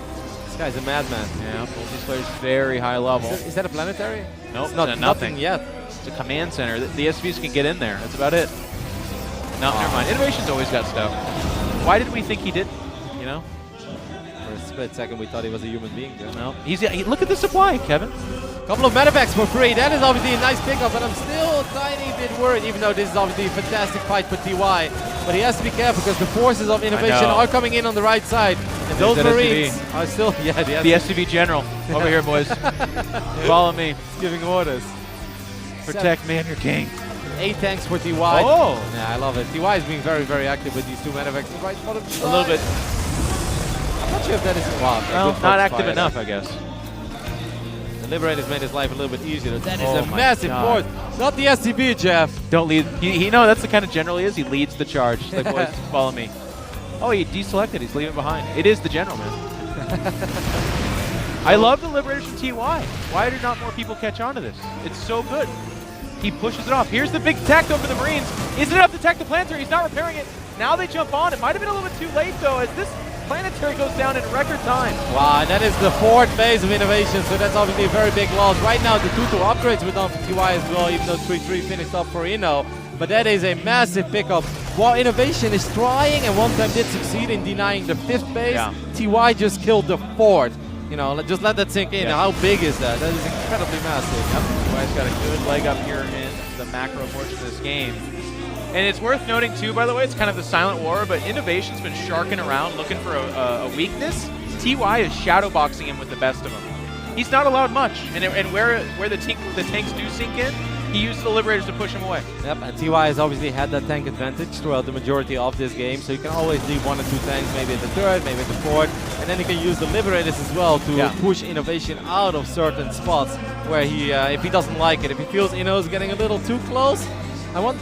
This guy's a madman. Yeah, both these players very high level. Is that a planetary? Nope, it's not nothing yet. It's a command center. The SVs can get in there. That's about it. No, never mind. INnoVation's always got stuff. Why did we think he didn't? For a split second, we thought he was a human being. No, look at the supply, Kevin. Couple of medevacs for free. That is obviously a nice pickup, but I'm still a tiny bit worried, even though this is obviously a fantastic fight for TY. But he has to be careful because the forces of INnoVation are coming in on the right side. And those Marines are still, the SCV General. Over here, boys. Follow me. He's giving orders. Protect me and your king. 8 tanks for TY. Oh! Yeah, I love it. TY is being very, very active with these 2 medevacs. Right bottom side. A little bit. I'm not sure if that is... Well, not active enough, I guess. Liberators made his life a little bit easier. That is a massive force. Not the SCB, Jeff. Don't lead. That's the kind of general he is. He leads the charge. He's like, boys, follow me. Oh, he deselected. He's leaving behind. It is the general, man. I love the Liberators from TY. Why did not more people catch on to this? It's so good. He pushes it off. Here's the big attack, though, for the Marines. Isn't enough to attack the planetary. He's not repairing it. Now they jump on. It might have been a little bit too late, though, as this planetary goes down in record time. Wow, and that is the 4th phase of INnoVation, so that's obviously a very big loss. Right now, the 2-2 upgrades were done for TY as well, even though 3-3 finished up for Inno. But that is a massive pickup. While INnoVation is trying, and one time did succeed in denying the 5th base, TY just killed the 4th. Just let that sink in. How big is that? That is incredibly massive. TY's got a good leg up here in the macro portion of this game. And it's worth noting, too, by the way, it's kind of the silent war, but INnoVation's been sharking around looking for a weakness. TY is shadowboxing him with the best of them. He's not allowed much, and where the tanks do sink in, he uses the Liberators to push him away. Yep, and TY has obviously had that tank advantage throughout the majority of this game, so you can always leave 1 or 2 tanks, maybe at the 3rd, maybe at the 4th, and then you can use the Liberators as well to push INnoVation out of certain spots where he, if he doesn't like it, if he feels Inno is getting a little too close.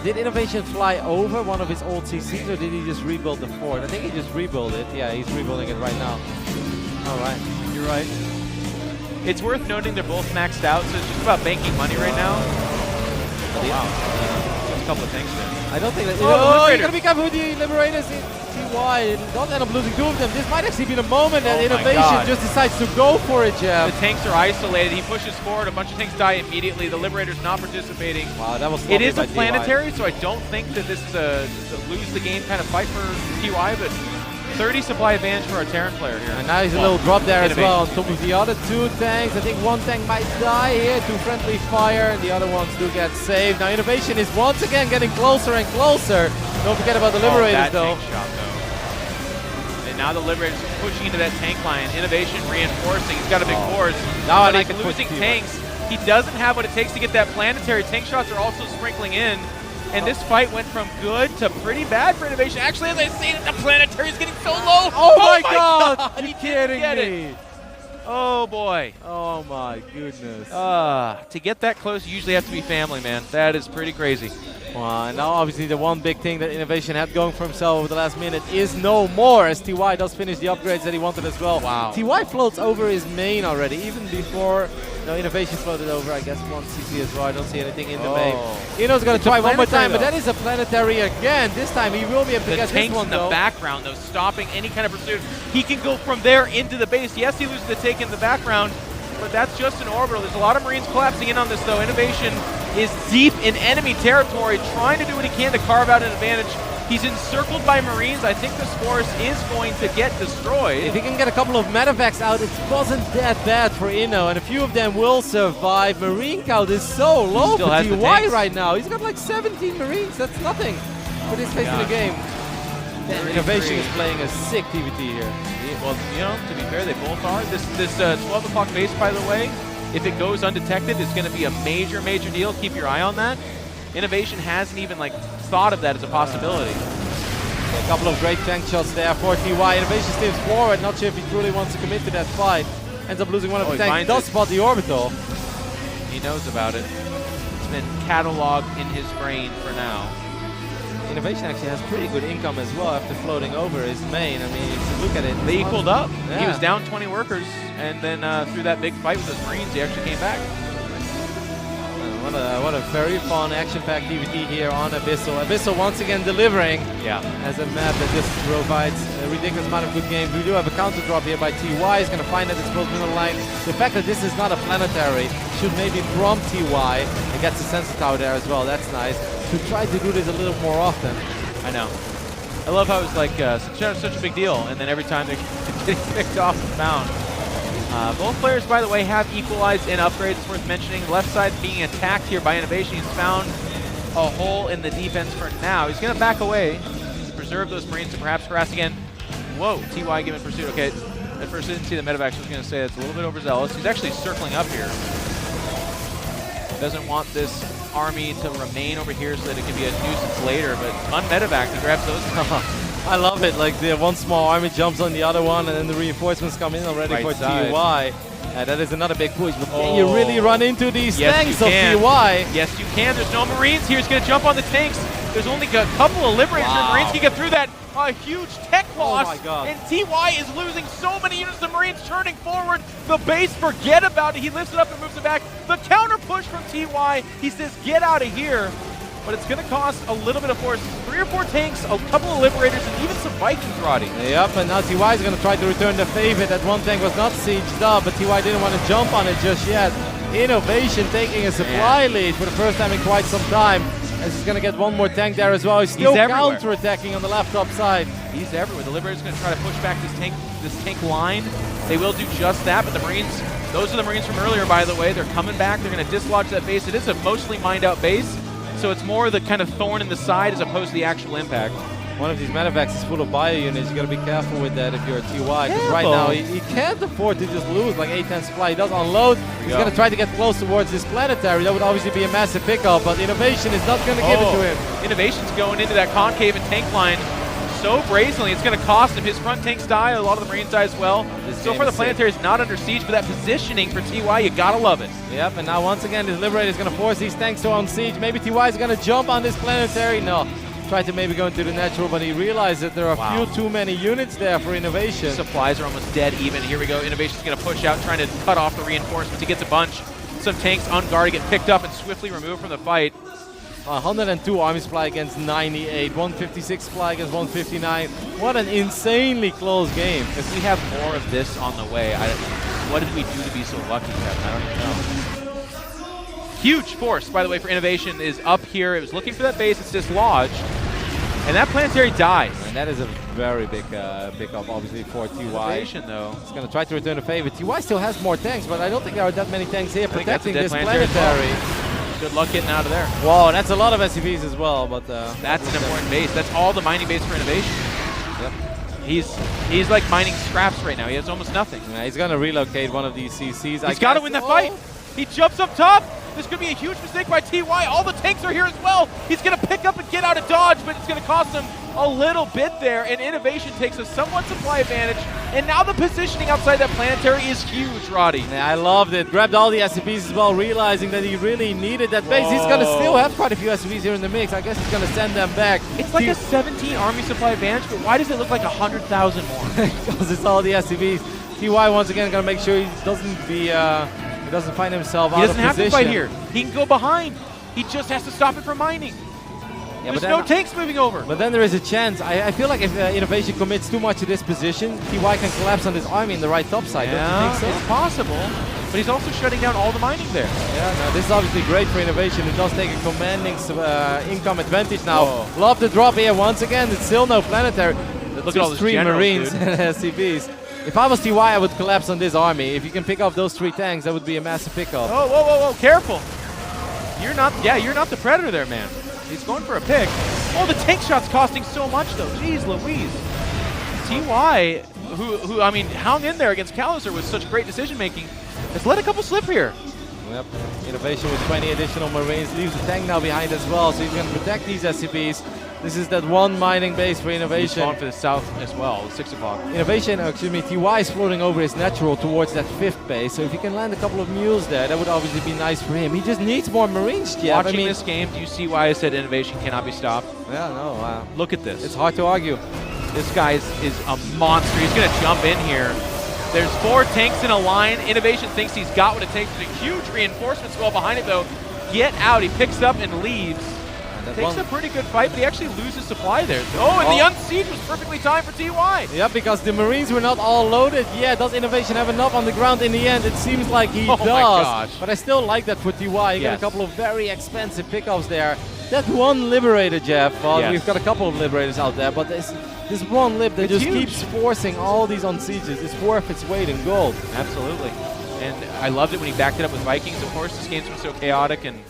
Did INnoVation fly over one of his old CCs, or did he just rebuild the fort? I think he just rebuilt it. Yeah, he's rebuilding it right now. All right, you're right. It's worth noting they're both maxed out, so it's just about banking money right now. Oh, wow. There's a couple of tanks there. I don't think that... Oh, you gotta be careful with the Liberators in TY. Don't end up losing 2 of them. This might actually be the moment that INnoVation just decides to go for it, Jeff. The tanks are isolated. He pushes forward. A bunch of tanks die immediately. The Liberator's not participating. Wow, that was It is a planetary, so I don't think that this is a lose the game kind of fight for TY, but 30 supply advantage for our Terran player here. And now he's a little drop there as INnoVation. well on top of the other 2 tanks. I think one tank might die here to friendly fire, and the other ones do get saved. Now INnoVation is once again getting closer and closer. Don't forget about the Liberators that though. tank shot though. And now the Liberators pushing into that tank line. INnoVation reinforcing. He's got a big force. Now I But need to like push losing T1. tanks, he doesn't have what it takes to get that planetary. Tank shots are also sprinkling in. And this fight went from good to pretty bad for INnoVation. Actually, as I say that, the planetary is getting so low. Oh my God! He You're didn't kidding get me. it. Oh boy. Oh my goodness. To get that close, you usually have to be family, man. That is pretty crazy. Wow, and now obviously the one big thing that INnoVation had going for himself over the last minute is no more, as TY does finish the upgrades that he wanted as well. Wow. TY floats over his main already, even before INnoVation floated over, I guess, one CC as well. I don't see anything in the main. Inno's going to try one more time, but that is a planetary again. This time he will be able to The get this tanks one in the though. background, though, stopping any kind of pursuit. He can go from there into the base. Yes, he loses the tank in the background, but that's just an orbital. There's a lot of Marines collapsing in on this, though. INnoVation is deep in enemy territory, trying to do what he can to carve out an advantage. He's encircled by Marines. I think this force is going to get destroyed. If he can get a couple of medevacs out, it wasn't that bad for Inno, and a few of them will survive. Marine count is so low still for has the TY tanks. right now. He's got like 17 Marines. That's nothing for this phase of the game. Damn, INnoVation is playing a sick TVT here. Well, you know, to be fair, they both are. This 12 o'clock base, by the way, if it goes undetected, it's going to be a major, major deal. Keep your eye on that. INnoVation hasn't even like thought of that as a possibility. A couple of great tank shots there for TY. INnoVation steers forward. Not sure if he truly wants to commit to that fight. Ends up losing one of the he tanks. finds Does it. spot the orbital. He knows about it. It's been cataloged in his brain for now. INnoVation actually has pretty good income as well after floating over his main. I mean, if you look at it, They equaled up. Yeah. He was down 20 workers, and then through that big fight with those Marines, he actually came back. What a very fun action-packed DVD here on Abyssal. Abyssal once again delivering as a map that just provides a ridiculous amount of good games. We do have a counter drop here by TY. He's going to find that it's close middle line. The fact that this is not a planetary should maybe prompt TY and gets a sensor tower there as well. That's nice. To try to do this a little more often. I know. I love how it's like such a big deal, and then every time they're getting picked off and found. Both players, by the way, have equalized and upgrades. It's worth mentioning. Left side being attacked here by INnoVation. He's found a hole in the defense for now. He's going to back away to preserve those Marines and perhaps harass again. Whoa, TY given pursuit. Okay, at first I didn't see the medevacs. I was going to say it's a little bit overzealous. He's actually circling up here. Doesn't want this army to remain over here so that it can be a nuisance later, but un-medevac, he grabs those. I love it, like the one small army jumps on the other one and then the reinforcements come in already Right for side. TY. That is another big push, but can you really run into these Yes, tanks you of can. TY? Yes, you can. There's no Marines here. He's going to jump on the tanks. There's only a couple of Liberators. Wow. Marines can get through that. A huge tech loss. my God. And TY is losing so many units. The Marines turning forward. The base, forget about it. He lifts it up and moves it back. The counter push from TY. He says, get out of here. But it's going to cost a little bit of force. 3 or 4 tanks, a couple of Liberators, and even some Vikings, Roddy. Yep, and now TY is going to try to return the favor. That one tank was not sieged up, but TY didn't want to jump on it just yet. INnoVation taking a supply lead for the first time in quite some time. As he's going to get one more tank there as well. He's still counter-attacking on the left top side. He's everywhere. The Liberator's going to try to push back this tank line. They will do just that, but the Marines, those are the Marines from earlier, by the way. They're coming back. They're going to dislodge that base. It is a mostly mined-out base, so it's more the kind of thorn in the side as opposed to the actual impact. One of these medevacs is full of bio units. You got to be careful with that if you're a TY, because right now he can't afford to just lose like 8-10 supply. He does unload. He's going to try to get close towards this planetary. That would obviously be a massive pickup, but INnoVation is not going to give it to him. INnoVation's going into that concave and tank line so brazenly. It's going to cost him. His front tanks die. A lot of the Marines die as well. So far, the planetary is not under siege, but that positioning for TY, you got to love it. Yep, and now once again, this Liberator is going to force these tanks to on siege. Maybe TY is going to jump on this planetary. No. Tried to maybe go into the natural, but he realized that there are a few too many units there for INnoVation. Supplies are almost dead even. Here we go. INnoVation's going to push out, trying to cut off the reinforcements. He gets a bunch. Some tanks on guard get picked up and swiftly removed from the fight. 102 army supply against 98, 156 supply against 159. What an insanely close game. If we have more of this on the way, what did we do to be so lucky, Kevin? I don't even know. Huge force, by the way, for INnoVation is up here. It was looking for that base. It's dislodged. And that planetary dies. And that is a very big pickup, obviously, for TY. INnoVation, though. He's going to try to return the favor. TY still has more tanks, but I don't think there are that many tanks here think that's a protecting dead this planetary planetary. as Good luck getting out of there. Whoa, that's a lot of SCVs as well, but... That's an important base. That's all the mining base for INnoVation. Yep. He's like mining scraps right now. He has almost nothing. Yeah, he's going to relocate one of these CCs. He's got to win that fight. He jumps up top. This could be a huge mistake by TY. All the tanks are here as well. He's going to pick up and get out of dodge, but it's going to cost him a little bit there. And INnoVation takes a somewhat supply advantage. And now the positioning outside that planetary is huge, Roddy. Yeah, I loved it. Grabbed all the SCVs as well, realizing that he really needed that base. He's going to still have quite a few SCVs here in the mix. I guess he's going to send them back. It's like a 17 army supply advantage, but why does it look like 100,000 more? Because it's all the SCVs. TY once again going to make sure he doesn't find himself out of position. He doesn't have to fight here. He can go behind. He just has to stop it from mining. Yeah, There's no tanks moving over. But then there is a chance. I feel like if INnoVation commits too much to this position, TY can collapse on this army in the right top side. Yeah, don't you think so? it's possible. But he's also shutting down all the mining there. Yeah, no, this is obviously great for INnoVation. It does take a commanding income advantage now. Love the drop here once again. It's still no planetary. Look at all those 3 generals, Marines dude. and SCVs. If I was TY, I would collapse on this army. If you can pick up those 3 tanks, that would be a massive pickup. Oh, whoa, whoa, whoa, careful. You're not the predator there, man. He's going for a pick. Oh, the tank shot's costing so much, though. Jeez Louise. TY, who I mean, hung in there against Callister with such great decision-making, has let a couple slip here. Yep. INnoVation with 20 additional Marines leaves the tank now behind as well, so he's going to protect these SCVs. This is that one mining base for INnoVation. He's going for the south as well, 6 o'clock. TY is floating over his natural towards that 5th base, so if he can land a couple of mules there, that would obviously be nice for him. He just needs more Marines, Jeff. Watching this game, do you see why I said INnoVation cannot be stopped? Yeah, no. Look at this. It's hard to argue. This guy is a monster. He's going to jump in here. There's 4 tanks in a line. INnoVation thinks he's got what it takes. There's a huge reinforcement swell behind it, though. Get out. He picks up and leaves. Takes a pretty good fight, but he actually loses supply there. Oh, and the unsiege was perfectly timed for TY. Yeah, because the Marines were not all loaded. Yeah, does INnoVation have enough on the ground in the end? It seems like he does. My gosh. But I still like that for TY. You got a couple of very expensive pickups there. That one Liberator, Jeff. Well, we've got a couple of Liberators out there, but this one Lib that just keeps forcing all these unsieges is worth its weight in gold. Absolutely. And I loved it when he backed it up with Vikings. Of course, this game's been so chaotic, and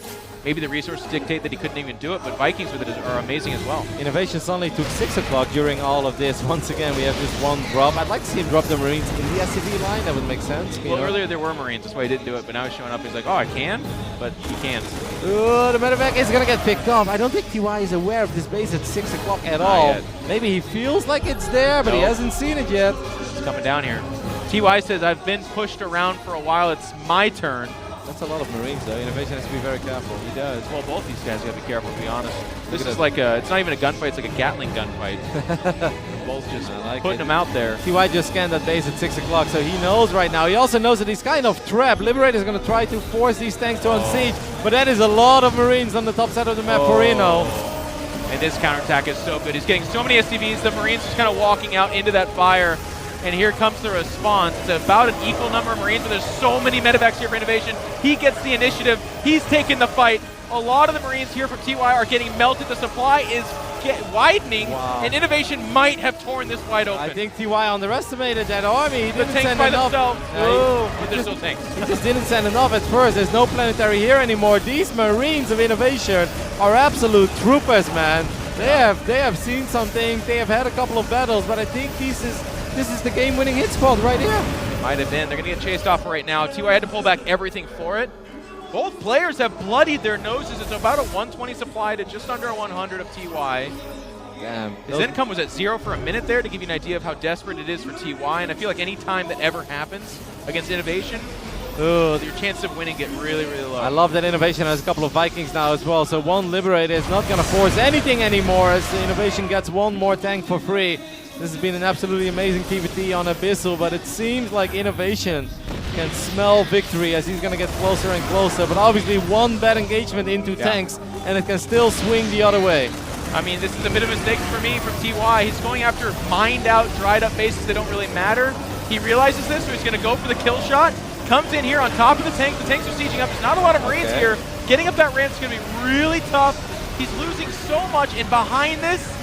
maybe the resources dictate that he couldn't even do it, but Vikings with it are amazing as well. INnoVation suddenly took 6 o'clock during all of this. Once again, we have this one drop. I'd like to see him drop the Marines in the SCV line. That would make sense. Well, earlier there were Marines. That's why he didn't do it, but now he's showing up. He's like, oh, I can? But he can't. Oh, the medevac is going to get picked up. I don't think TY is aware of this base at 6 o'clock at all. Yet. Maybe he feels like it's there, but he hasn't seen it yet. It's coming down here. TY says, I've been pushed around for a while. It's my turn. That's a lot of Marines, though. INnoVation has to be very careful. He does. Well, both these guys got to be careful, to be honest. This is like it's not even a gunfight. It's like a Gatling gunfight. Both just putting them out there. TY just scanned that base at 6 o'clock, so he knows right now. He also knows that he's kind of trapped. Liberator is going to try to force these tanks to unsiege, but that is a lot of Marines on the top side of the map for Inno. And this counterattack is so good. He's getting so many SCVs. The Marines just kind of walking out into that fire. And here comes the response. It's about an equal number of Marines, but there's so many medevacs here for INnoVation. He gets the initiative. He's taking the fight. A lot of the Marines here from TY are getting melted. The supply is widening, and INnoVation might have torn this wide open. I think TY underestimated that army. He didn't tanks send by enough. themselves. But there's still tanks. He just didn't send enough at first. There's no planetary here anymore. These Marines of INnoVation are absolute troopers, man. They have seen something. They have had a couple of battles, but I think this is the game-winning hit spot right here. It might have been. They're going to get chased off right now. TY had to pull back everything for it. Both players have bloodied their noses. It's about a 120 supply to just under a 100 of TY. Damn. His income was at 0 for a minute there to give you an idea of how desperate it is for TY. And I feel like any time that ever happens against INnoVation, your chances of winning get really, really low. I love that INnoVation has a couple of Vikings now as well. So one Liberator is not going to force anything anymore as INnoVation gets one more tank for free. This has been an absolutely amazing TVT on Abyssal, but it seems like INnoVation can smell victory as he's going to get closer and closer. But obviously one bad engagement into tanks, and it can still swing the other way. I mean, this is a bit of a mistake for me from TY. He's going after mined out, dried up bases that don't really matter. He realizes this, so he's going to go for the kill shot. Comes in here on top of the tank. The tanks are sieging up. There's not a lot of Marines here. Getting up that ramp is going to be really tough. He's losing so much, and behind this,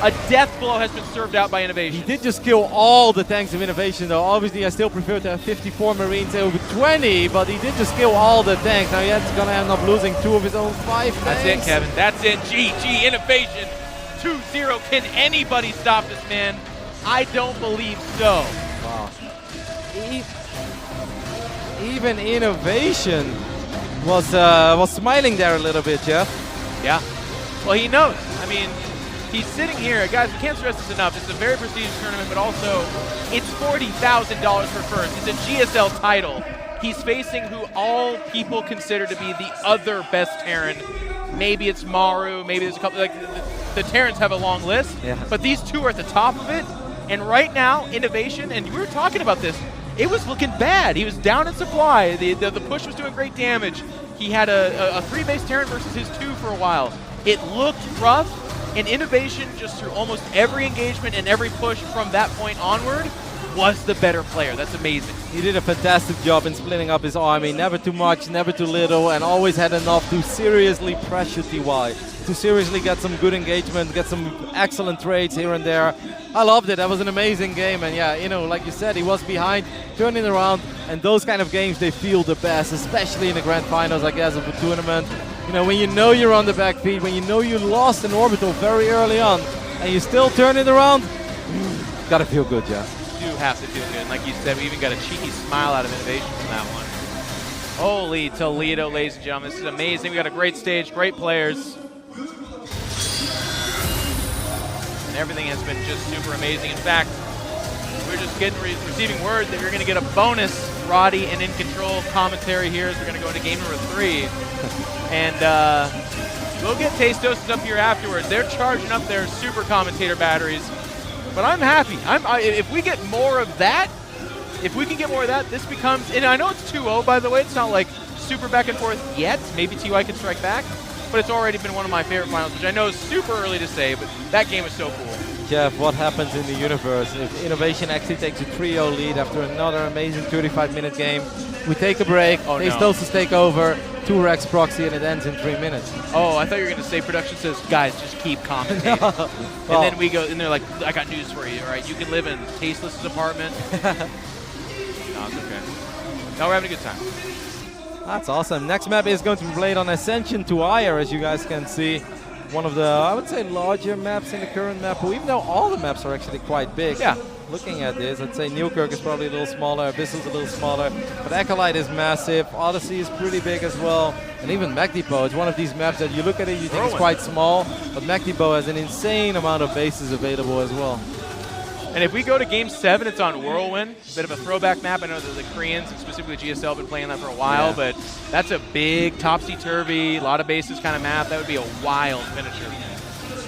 A death blow has been served out by He INnoVation. did just kill all the tanks of INnoVation, though. Obviously, I still prefer to have 54 Marines over 20, but he did just kill all the tanks. Now he's going to end up losing 2 of his own 5 tanks. That's it, Kevin. That's it. GG INnoVation 2-0. Can anybody stop this man? I don't believe so. Wow. Even INnoVation was smiling there a little bit, Jeff. Yeah. Well, he knows. I mean, he's sitting here. Guys, we can't stress this enough. It's a very prestigious tournament, but also it's $40,000 for first. It's a GSL title. He's facing who all people consider to be the other best Terran. Maybe it's Maru. Maybe there's a couple. Like the Terrans have a long list, but these two are at the top of it. And right now, INnoVation, and we were talking about this, it was looking bad. He was down in supply. The push was doing great damage. He had a 3-base Terran versus his 2 for a while. It looked rough, and INnoVation, just through almost every engagement and every push from that point onward, was the better player. That's amazing. He did a fantastic job in splitting up his army. Never too much, never too little, and always had enough to seriously pressure TY. To seriously get some good engagement, get some excellent trades here and there. I loved it. That was an amazing game. And yeah, you know, like you said, he was behind, turning around. And those kind of games, they feel the best, especially in the grand finals, I guess, of a tournament. You know, when you know you're on the back feet, when you know you lost an orbital very early on, and you still turn it around, gotta feel good, Jeff. You do have to feel good. And like you said, we even got a cheeky smile out of INnoVation from that one. Holy Toledo, ladies and gentlemen. This is amazing. We got a great stage, great players. And everything has been just super amazing. In fact, we're just receiving word that you're going to get a bonus Roddy and In Control commentary here as we're going to go into game number 3. And we'll get Tastosis up here afterwards. They're charging up their super commentator batteries. But I'm happy. If we get more of that, if we can get more of that, this becomes, and I know it's 2-0, by the way. It's not like super back and forth yet. Maybe TY can strike back. But it's already been one of my favorite finals, which I know is super early to say, but that game is so cool. Jeff, what happens in the universe if INnoVation actually takes a 3-0 lead after another amazing 35-minute game? We take a break, they Tastosis take over, 2 Rex proxy, and it ends in 3 minutes. Oh, I thought you were going to say production says, guys, just keep commentating. Well, and then we go, and they're like, I got news for you, all right? You can live in Tasteless's apartment. No, it's okay. No, we're having a good time. That's awesome. Next map is going to be played on Ascension to Ire, as you guys can see. One of the, I would say, larger maps in the current map pool, even though all the maps are actually quite big. Yeah. Looking at this, I'd say Newkirk is probably a little smaller, Abyssal's a little smaller, but Acolyte is massive, Odyssey is pretty big as well, and even Mech Depot. It's one of these maps that you look at it, you think it's quite small, but Mech Depot has an insane amount of bases available as well. And if we go to Game 7, it's on Whirlwind. A bit of a throwback map. I know that the Koreans, and specifically GSL, have been playing that for a while, but that's a big topsy-turvy, a lot of bases kind of map. That would be a wild finisher.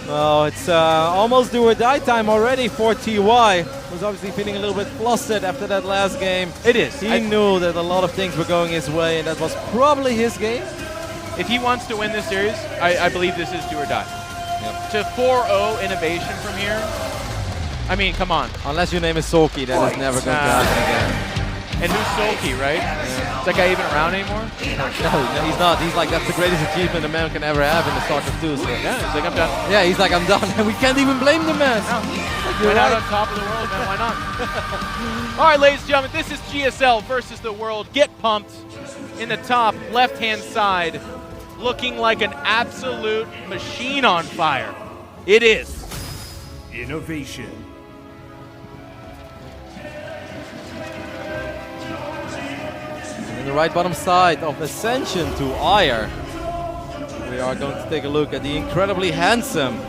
Well, it's almost do or die time already for TY. Was obviously feeling a little bit flustered after that last game. It is. He knew that a lot of things were going his way, and that was probably his game. If he wants to win this series, I believe this is do or die. To 4-0 INnoVation from here, I mean, come on. Unless your name is Sulky, that is never going to happen again. And who's Sulky, right? Yeah. Is that guy even around anymore? No, he's not. He's like, that's the greatest achievement a man can ever have in the StarCraft 2. So. Yeah, he's like, I'm done. Yeah, he's like, I'm done. And we can't even blame the man. No. Went out on top of the world, man. Why not? All right, ladies and gentlemen, this is GSL versus the world. Get pumped. In the top left-hand side, looking like an absolute machine on fire. It is INnoVation. In the right bottom side of Ascension to Ire, we are going to take a look at the incredibly handsome,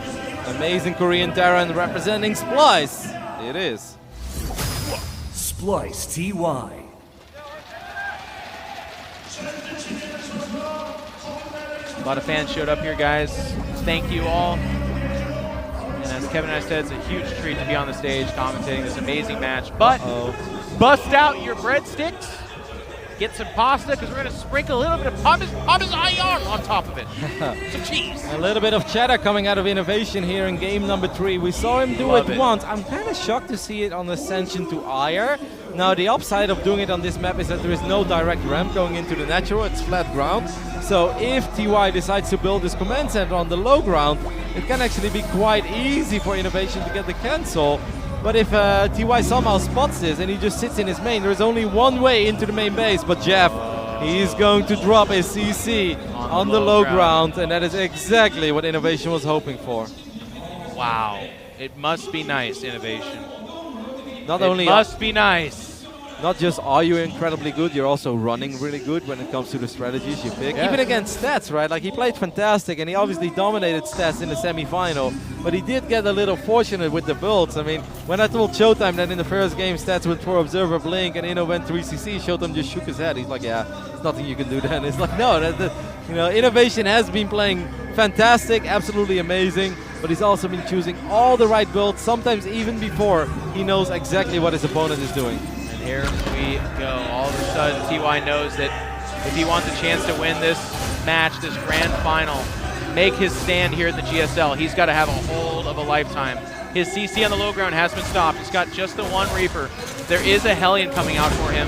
amazing Korean Terran representing Splice. It is Splice TY. A lot of fans showed up here, guys. Thank you all. And as Kevin and I said, it's a huge treat to be on the stage commentating this amazing match. But bust out your breadsticks, get some pasta, because we're going to sprinkle a little bit of Parmesan on top of it. Some cheese. A little bit of cheddar coming out of INnoVation here in game number 3. We saw him do it once. I'm kind of shocked to see it on Ascension to Ire. Now, the upside of doing it on this map is that there is no direct ramp going into the natural. It's flat ground. So if TY decides to build this command center on the low ground, it can actually be quite easy for INnoVation to get the cancel. But if TY somehow spots this and he just sits in his main, there's only one way into the main base. But Jeff, he's going to drop his CC on the low ground, and that is exactly what INnoVation was hoping for. Wow. It must be nice, INnoVation. It must be nice. Not just are you incredibly good, you're also running really good when it comes to the strategies you pick. Yes. Even against Stats, right? Like, he played fantastic, and he obviously dominated Stats in the semi-final, but he did get a little fortunate with the builds. I mean, when I told Showtime that in the first game Stats went for Observer Blink and Inno went 3CC, Showtime just shook his head. He's like, yeah, there's nothing you can do then. It's like, no, INnoVation has been playing fantastic, absolutely amazing, but he's also been choosing all the right builds, sometimes even before he knows exactly what his opponent is doing. Here we go. All of a sudden, TY knows that if he wants a chance to win this match, this grand final, make his stand here at the GSL, he's got to have a hold of a lifetime. His CC on the low ground has been stopped. He's got just the one Reaper. There is a Hellion coming out for him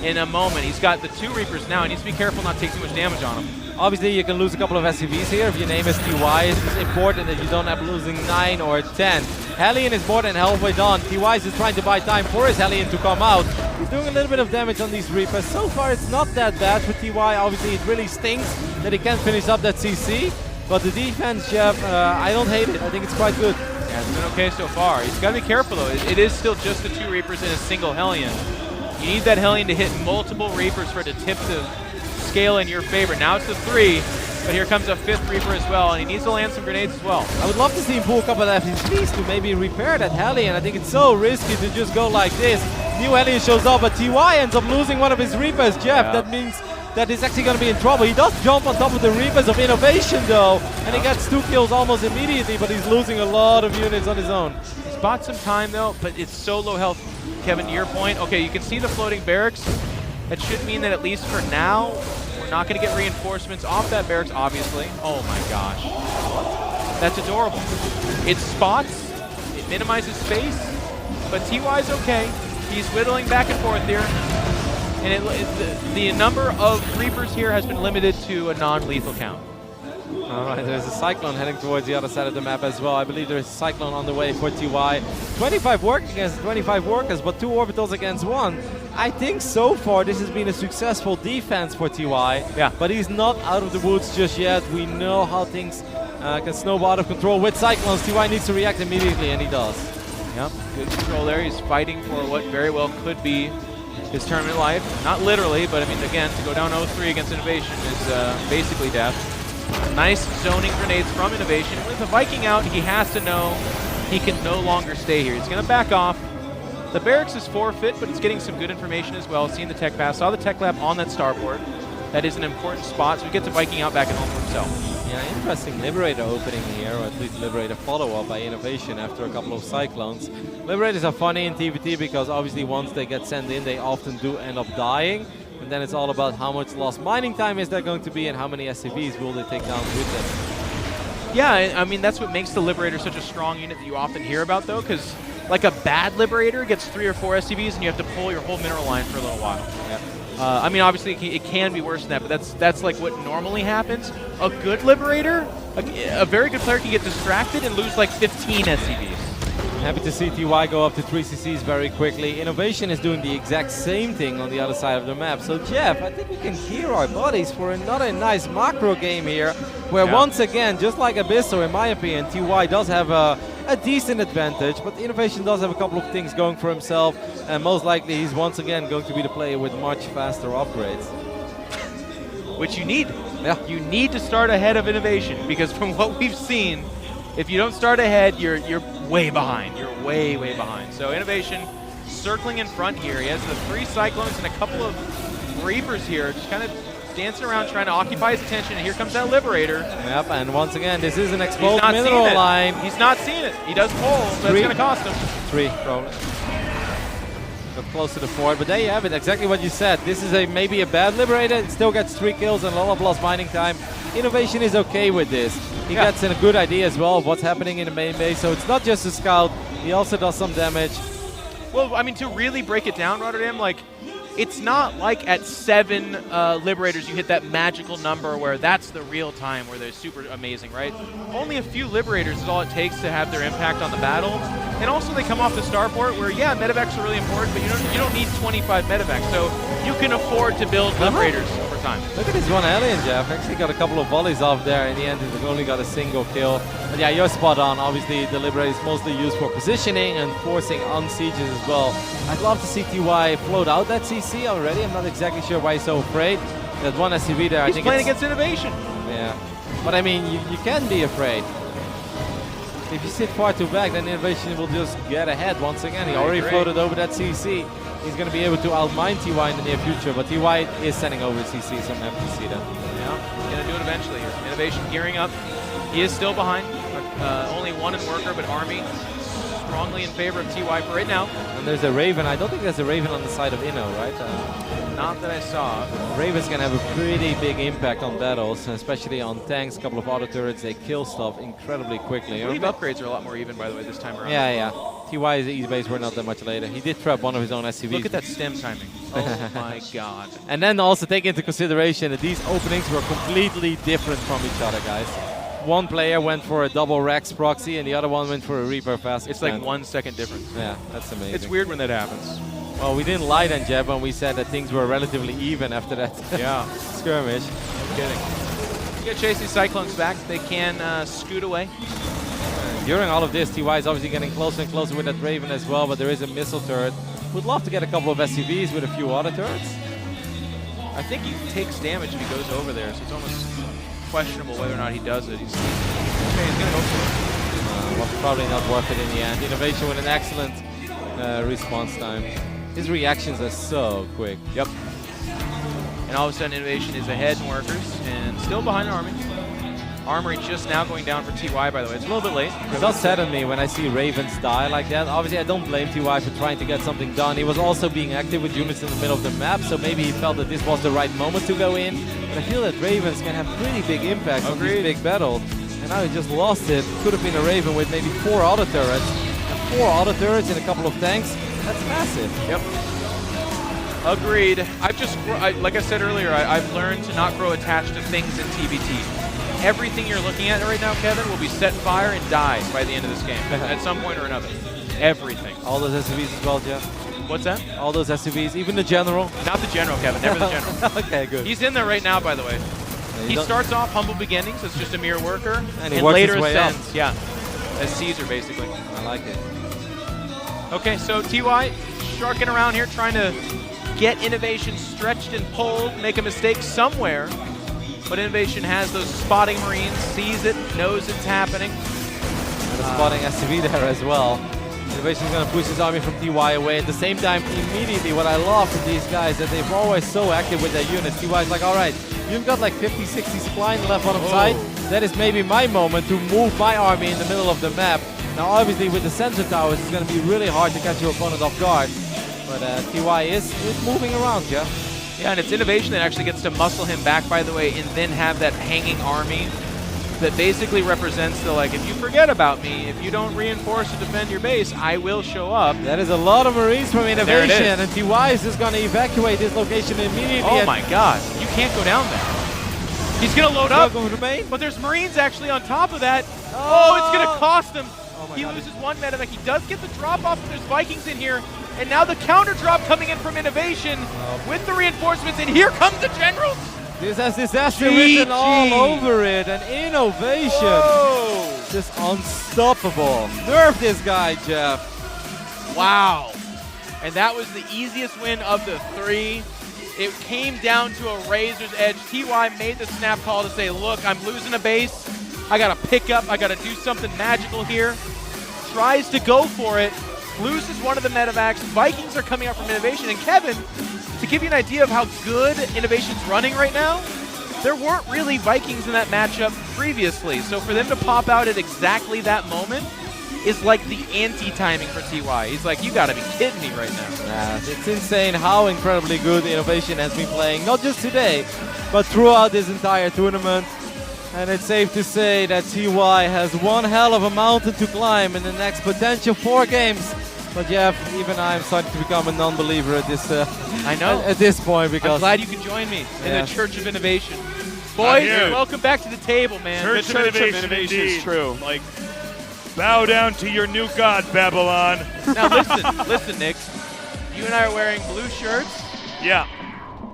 in a moment. He's got the 2 Reapers now. He needs to be careful not to take too much damage on him. Obviously, you can lose a couple of SCVs here if your name is TY. It's important that you don't have losing 9 or 10. Hellion is more than halfway done. TY is just trying to buy time for his Hellion to come out. He's doing a little bit of damage on these Reapers. So far, it's not that bad for TY. Obviously, it really stinks that he can't finish up that CC. But the defense, Jeff, I don't hate it. I think it's quite good. Yeah, it's been okay so far. He's got to be careful, though. It is still just the 2 Reapers and a single Hellion. You need that Hellion to hit multiple Reapers for it to tip the scale in your favor. Now it's the 3, but here comes a 5th Reaper as well, and he needs to land some grenades as well. I would love to see him pull a couple of FPCs to maybe repair that Hellion. I think it's so risky to just go like this. New Hellion shows up, but TY ends up losing one of his Reapers. Jeff, that means that he's actually going to be in trouble. He does jump on top of the Reapers of INnoVation, though, and he gets 2 kills almost immediately, but he's losing a lot of units on his own. He's bought some time, though, but it's so low health. Kevin, to your point, okay, you can see the floating barracks. That should mean that at least for now, we're not going to get reinforcements off that barracks, obviously. Oh my gosh. That's adorable. It spots, it minimizes space, but TY's okay. He's whittling back and forth here. And the number of Reapers here has been limited to a non-lethal count. All right, there's a Cyclone heading towards the other side of the map as well. I believe there's a Cyclone on the way for TY. 25 work against 25 workers, but 2 orbitals against 1. I think so far this has been a successful defense for TY. Yeah. But he's not out of the woods just yet. We know how things can snowball out of control with Cyclones. TY needs to react immediately, and he does. Yep, good control there. He's fighting for what very well could be his tournament life. Not literally, but I mean, again, to go down 0-3 against INnoVation is basically death. Nice zoning grenades from INnoVation. With the Viking out, he has to know he can no longer stay here. He's going to back off. The barracks is forfeit, but it's getting some good information as well. Seeing the tech pass, saw the tech lab on that starport. That is an important spot, so he gets a Viking out back at home for himself. Yeah, interesting Liberator opening here, or at least Liberator follow-up by INnoVation after a couple of Cyclones. Liberators are funny in TVT because obviously once they get sent in, they often do end up dying. And then it's all about how much lost mining time is there going to be and how many SCVs will they take down with them. Yeah, I mean, that's what makes the Liberator such a strong unit that you often hear about, though, because like a bad Liberator gets 3 or 4 SCVs and you have to pull your whole mineral line for a little while. Yeah. I mean, obviously, it can be worse than that, but that's like what normally happens. A good Liberator, a very good player can get distracted and lose like 15 SCVs. Happy to see TY go up to 3 CCs very quickly. INnoVation is doing the exact same thing on the other side of the map. So Jeff, I think we can hear our bodies for another nice macro game here, where once again, just like Abysso, in my opinion, TY does have a decent advantage, but INnoVation does have a couple of things going for himself, and most likely he's once again going to be the player with much faster upgrades. Which you need. Yeah. You need to start ahead of INnoVation, because from what we've seen, if you don't start ahead, you're way behind. You're way, way behind. So INnoVation circling in front here. He has the 3 Cyclones and a couple of Reapers here, just kind of dancing around trying to occupy his attention. And here comes that Liberator. Yep, and once again, this is an exposed He's not mineral seeing it. line. He's not seeing it. He does pull, but it's going to cost him. 3, probably. Got close to the 4, but there you have it. Exactly what you said. This is maybe a bad Liberator. It still gets 3 kills and a lot of lost mining time. INnoVation is okay with this. He gets a good idea as well of what's happening in the main base. So it's not just a scout. He also does some damage. Well, I mean, to really break it down, Rotterdam, like, it's not like at 7 Liberators you hit that magical number where that's the real time where they're super amazing, right? Only a few Liberators is all it takes to have their impact on the battle. And also they come off the starport where, yeah, medevacs are really important, but you don't need 25 medevacs, so you can afford to build Liberators over time. Look at this one alien, Jeff. Actually got a couple of volleys off there. In the end, he's only got a single kill. But yeah, you're spot on. Obviously, the Liberator is mostly used for positioning and forcing on sieges as well. I'd love to see TY float out that CC already. I'm not exactly sure why he's so afraid. There's one SCV there. He's I think playing against INnoVation. Yeah. But I mean, you can be afraid. If you sit far too back, then INnoVation will just get ahead once again. He already floated over that CC. He's going to be able to outmine TY in the near future, but TY is sending over CC, so I'm happy to see that. Yeah, he's going to do it eventually here. INnoVation gearing up. He is still behind. Only one in Worker, but Army strongly in favor of TY for right now. And there's a Raven. I don't think there's a Raven on the side of Inno, right? Not that I saw. Raven's going to have a pretty big impact on battles, especially on tanks, a couple of auto turrets. They kill stuff incredibly quickly. I believe upgrades are a lot more even, by the way, this time around. Yeah. TY's easy base were not that much later. He did trap one of his own SCVs. Look at that stem timing. Oh my god. And then also take into consideration that these openings were completely different from each other, guys. One player went for a double Rex proxy and the other one went for a Reaper fast. It's like 1 second difference. Yeah, that's amazing. It's weird when that happens. Well, we didn't lie then, Jeb, when we said that things were relatively even after that skirmish. No kidding. You get chase these Cyclones back. They can scoot away. During all of this, TY is obviously getting closer and closer with that Raven as well, but there is a missile turret. Would love to get a couple of SCVs with a few auto turrets. I think he takes damage if he goes over there, so it's almost questionable whether or not he does it. He's going to go for it. Was probably not worth it in the end. INnoVation with an excellent response time. His reactions are so quick. Yep. And all of a sudden, INnoVation is ahead in Workers and still behind Army. Armory just now going down for TY, by the way. It's a little bit late. It does sadden me when I see Ravens die like that. Obviously, I don't blame TY for trying to get something done. He was also being active with units in the middle of the map, so maybe he felt that this was the right moment to go in. But I feel that Ravens can have pretty big impacts on these big battles. And now he just lost it. Could have been a Raven with maybe 4 auto turrets. And 4 auto turrets in a couple of tanks. That's massive. Yep. Agreed. Like I said earlier, I've learned to not grow attached to things in TVT. Everything you're looking at right now, Kevin, will be set fire and die by the end of this game at some point or another. Everything. All those SUVs as well, Jeff. What's that? All those SUVs, even the General. Not the General, Kevin. Never the General. Okay, good. He's in there right now, by the way. Yeah, he starts off humble beginnings as just a mere worker, and later ascends. Yeah, as Caesar, basically. I like it. Okay, so TY sharking around here, trying to get INnoVation stretched and pulled, make a mistake somewhere. But INnoVation has those spotting Marines, sees it, knows it's happening. And a spotting SCV there as well. INnoVation is going to push his army from TY away. At the same time, immediately, what I love from these guys is that they're always so active with their units. TY is like, all right, you've got like 50, 60 supply in the left bottom side. That is maybe my moment to move my army in the middle of the map. Now, obviously, with the sensor towers, it's going to be really hard to catch your opponent off guard. But TY is moving around, yeah. Yeah, and it's INnoVation that actually gets to muscle him back, by the way, and then have that hanging army that basically represents the, like, if you forget about me, if you don't reinforce or defend your base, I will show up. That is a lot of Marines from INnoVation, and TY is just going to evacuate this location immediately. Oh my god, you can't go down there. He's going to load up, remain? But there's Marines actually on top of that. Oh, it's going to cost him. He God. loses 1 medevac. He does get the drop off, but there's Vikings in here. And now the counter drop coming in from INnoVation with the reinforcements, and here comes the General. This has disaster written all over it, and INnoVation just unstoppable. Nerf this guy, Jeff. Wow. And that was the easiest win of the 3. It came down to a razor's edge. TY made the snap call to say, look, I'm losing a base. I got to pick up. I got to do something magical here. Tries to go for it. Loses one of the medevacs. Vikings are coming out from INnoVation. And Kevin, to give you an idea of how good INnoVation's running right now, there weren't really Vikings in that matchup previously. So for them to pop out at exactly that moment is like the anti-timing for TY. He's like, you gotta be kidding me right now. Yeah, it's insane how incredibly good INnoVation has been playing, not just today, but throughout this entire tournament. And it's safe to say that TY has one hell of a mountain to climb in the next potential 4 games But yeah, even I'm starting to become a non-believer at this. I know. At this point, because I'm glad you could join me in Yeah. the Church of Innovation. Boys, here. welcome back to the table, man. Church The Church of Innovation, Innovation indeed. is true. Like, Bow down to your new god, Babylon. Now listen, Nick. You and I are wearing blue shirts. Yeah.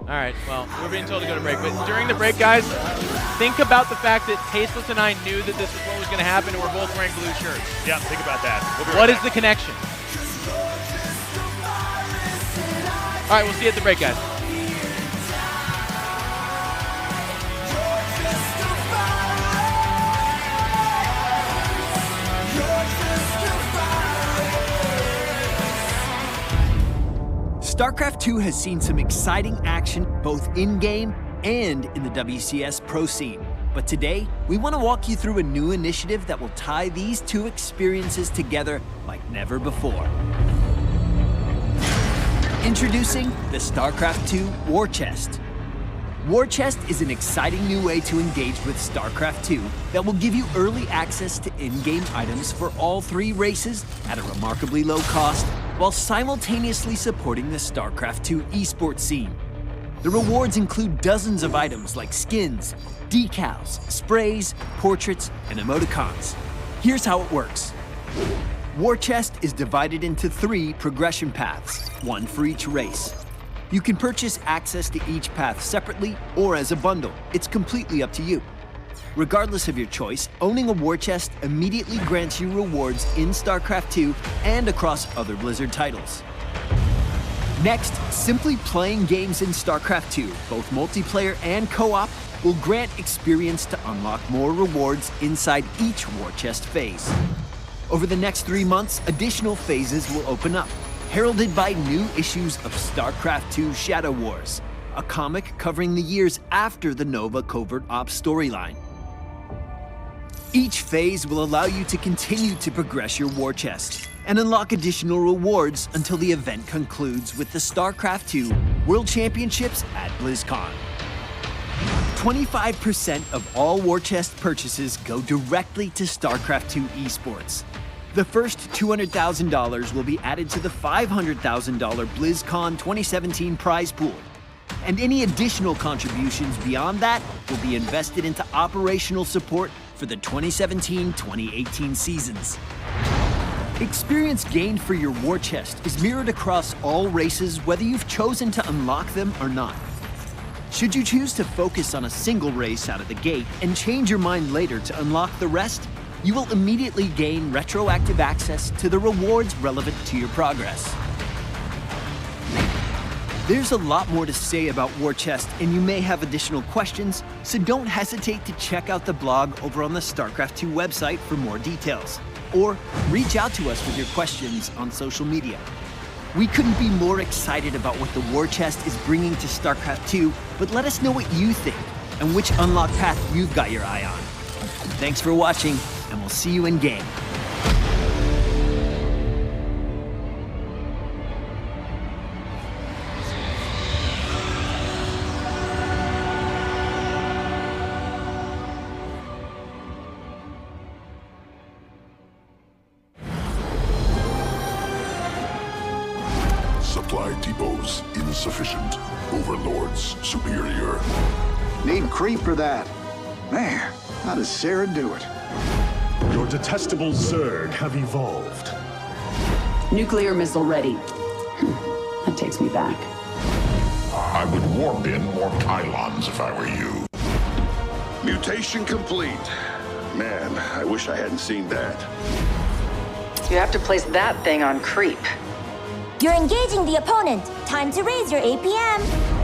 All right, well, we're being told to go to break. But during the break, guys, think about the fact that Tasteless and I knew that this was what was going to happen, and we're both wearing blue shirts. Yeah, think about that. We'll be right What is back. the connection? All right, we'll see you at the break, guys. StarCraft 2 has seen some exciting action both in-game and in the WCS Pro scene. But today, we want to walk you through a new initiative that will tie these two experiences together like never before. Introducing the StarCraft 2 War Chest. War Chest is an exciting new way to engage with StarCraft 2 that will give you early access to in-game items for all three races at a remarkably low cost, while simultaneously supporting the StarCraft 2 esports scene. The rewards include dozens of items like skins, decals, sprays, portraits, and emoticons. Here's how it works. War Chest is divided into 3 progression paths, one for each race. You can purchase access to each path separately or as a bundle. It's completely up to you. Regardless of your choice, owning a War Chest immediately grants you rewards in StarCraft 2 and across other Blizzard titles. Next, simply playing games in StarCraft 2, both multiplayer and co-op, will grant experience to unlock more rewards inside each War Chest phase. Over the next 3 months, additional phases will open up, heralded by new issues of StarCraft 2 Shadow Wars, a comic covering the years after the Nova Covert Ops storyline. Each phase will allow you to continue to progress your war chest and unlock additional rewards until the event concludes with the StarCraft 2 World Championships at BlizzCon. 25% of all war chest purchases go directly to StarCraft 2 esports. The first $200,000 will be added to the $500,000 BlizzCon 2017 prize pool, and any additional contributions beyond that will be invested into operational support for the 2017-2018 seasons. Experience gained for your war chest is mirrored across all races, whether you've chosen to unlock them or not. Should you choose to focus on a single race out of the gate and change your mind later to unlock the rest, you will immediately gain retroactive access to the rewards relevant to your progress. There's a lot more to say about War Chest, and you may have additional questions, so don't hesitate to check out the blog over on the StarCraft 2 website for more details, or reach out to us with your questions on social media. We couldn't be more excited about what the War Chest is bringing to StarCraft 2, but let us know what you think and which unlock path you've got your eye on. Thanks for watching, and we'll see you in game. Supply depots insufficient. Overlords superior. Need creep for that. Man, how does Sarah do it? Your detestable Zerg have evolved. Nuclear missile ready. That takes me back. I would warp in more pylons if I were you. Mutation complete. Man, I wish I hadn't seen that. You have to place that thing on creep. You're engaging the opponent. Time to raise your APM.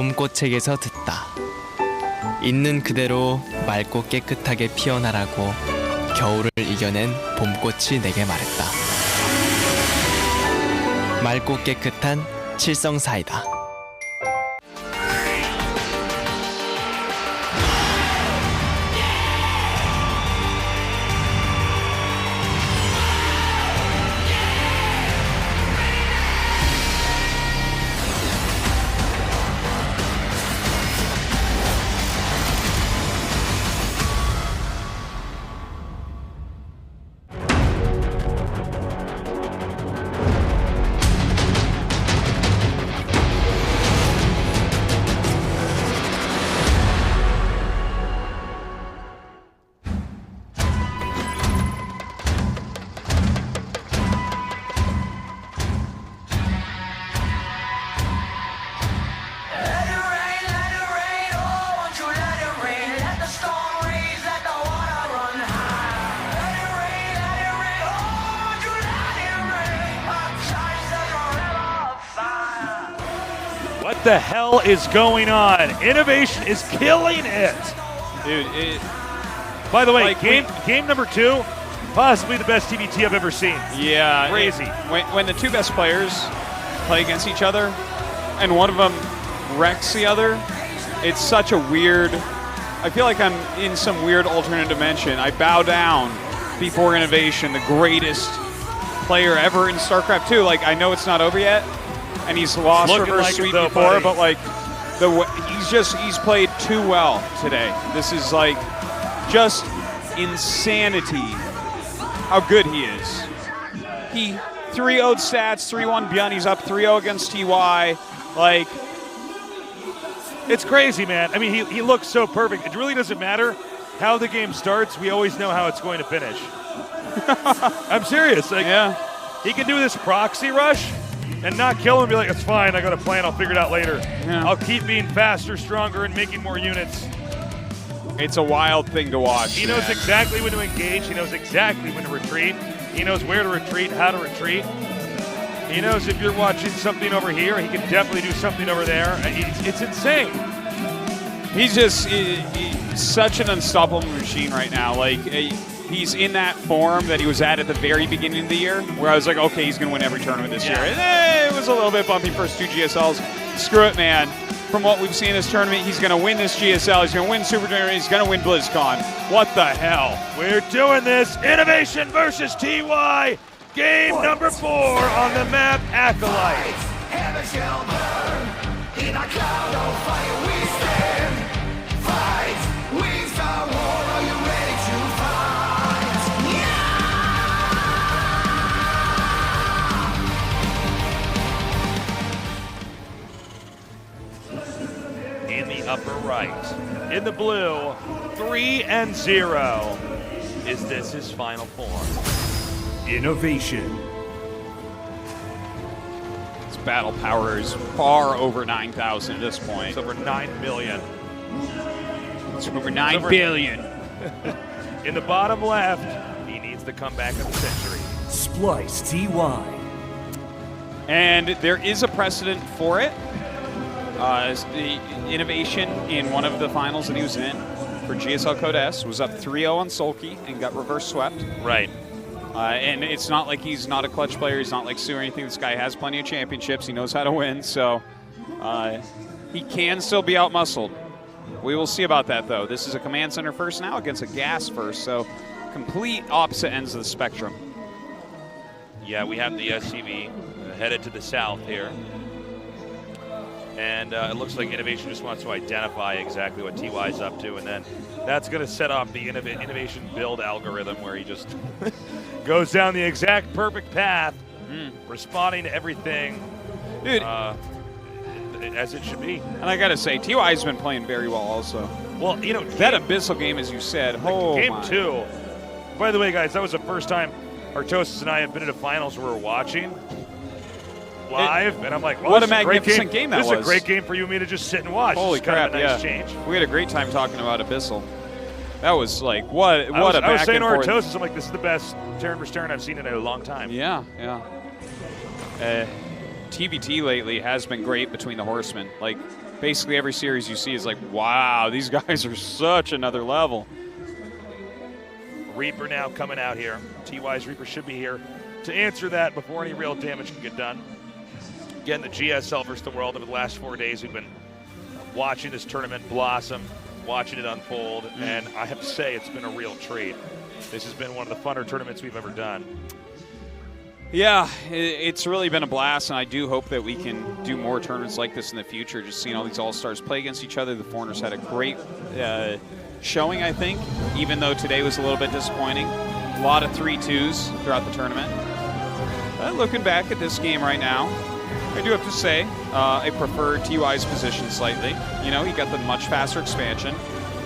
봄꽃책에서 듣다. 있는 그대로 맑고 깨끗하게 피어나라고 겨울을 이겨낸 봄꽃이 내게 말했다. 맑고 깨끗한 칠성사이다. What the hell is going on? INnoVation is killing it. Dude, by the way, like game number 2, possibly the best TBT I've ever seen. Yeah. Crazy. When the two best players play against each other and one of them wrecks the other, it's such a weird, I feel like I'm in some weird alternate dimension. I bow down before INnoVation, the greatest player ever in StarCraft 2. Like, I know it's not over yet, and he's lost reverse sweep before, but like he's played too well today. This is like just insanity how good he is. He 3-0'd stats, 3-1 Bjorn, he's up 3-0 against TY. Like, it's crazy, man. I mean, he looks so perfect. It really doesn't matter how the game starts. We always know how it's going to finish. I'm serious. Like, yeah. He can do this proxy rush and not kill him and be like, it's fine, I got a plan, I'll figure it out later. Yeah. I'll keep being faster, stronger, and making more units. It's a wild thing to watch. He knows exactly when to engage, he knows exactly when to retreat, he knows where to retreat, how to retreat. He knows if you're watching something over here, he can definitely do something over there. It's insane. He's such an unstoppable machine right now. Like, he's in that form that he was at the very beginning of the year, where I was like, okay, he's going to win every tournament this year. And it was a little bit bumpy first 2 GSLs. Screw it, man. From what we've seen in this tournament, he's going to win this GSL. He's going to win Super Tournament. He's going to win BlizzCon. What the hell? We're doing this. INnoVation versus TY. Game number 4 on the map, Acolyte. Heaven shall burn. In a cloud of fire we stand. Fight. We start war. Are you ready to fight? In the upper right, in the blue, 3-0. Is this his final form? INnoVation. His battle power is far over 9,000 at this point. It's over 9 million. It's over 9 billion. In the bottom left, he needs the comeback of the century. Splice TY. And there is a precedent for it. The INnoVation in one of the finals that he was in for GSL Code S was up 3-0 on Sulky and got reverse swept. Right. And it's not like he's not a clutch player. He's not like Sue or anything. This guy has plenty of championships. He knows how to win. So he can still be out-muscled. We will see about that, though. This is a command center first now against a gas first. So complete opposite ends of the spectrum. Yeah, we have the SCV headed to the south here. And it looks like INnoVation just wants to identify exactly what TY's up to, and then that's going to set off the INnoVation build algorithm where he just goes down the exact perfect path, responding to everything as it should be. And I got to say, TY's been playing very well also. Well, you know, that Abyssal game, as you said, game 2. By the way, guys, that was the first time Artosis and I have been at a finals where we're watching live, and I'm like, well, what a magnificent game that was. This is a great game for you and me to just sit and watch. Holy crap, kind of a nice change. We had a great time talking about Abyssal. That was like, what a back and forth. I was saying to Artosis, I'm like, this is the best turn for turn I've seen in a long time. Yeah, yeah. TBT lately has been great between the horsemen. Like, basically every series you see is like, wow, these guys are such another level. Reaper now coming out here. TY's Reaper should be here to answer that before any real damage can get done. Again, the GSL versus the world over the last 4 days. We've been watching this tournament blossom, watching it unfold, and I have to say it's been a real treat. This has been one of the funner tournaments we've ever done. Yeah, it's really been a blast, and I do hope that we can do more tournaments like this in the future. Just seeing all these All-Stars play against each other. The Foreigners had a great showing, I think, even though today was a little bit disappointing. A lot of 3-2s throughout the tournament. Looking back at this game right now, I do have to say I prefer TY's position slightly. You know, he got the much faster expansion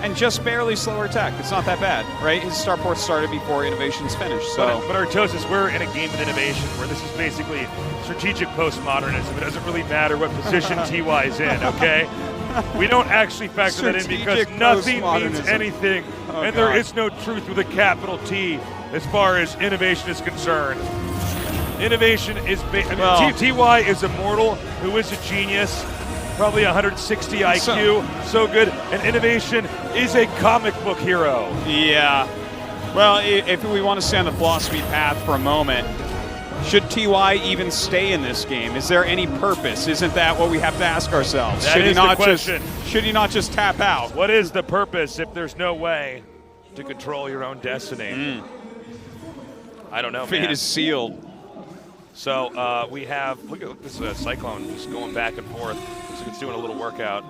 and just barely slower attack. It's not that bad, right? His starport started before INnoVation's finished. So, but Artosis, we're in a game with INnoVation where this is basically strategic postmodernism. It doesn't really matter what position TY is in, okay? We don't actually factor that in because nothing means anything, and there is no truth with a capital T as far as INnoVation is concerned. INnoVation is, TY is immortal, who is a genius, probably 160 IQ, so good, and INnoVation is a comic book hero. Yeah. Well, if we want to stay on the philosophy path for a moment, should TY even stay in this game? Is there any purpose? Isn't that what we have to ask ourselves? That is the question. Should he not just tap out? What is the purpose if there's no way to control your own destiny? I don't know, Fate man. is sealed. So we have, look at this Cyclone just going back and forth. Looks like it's doing a little workout.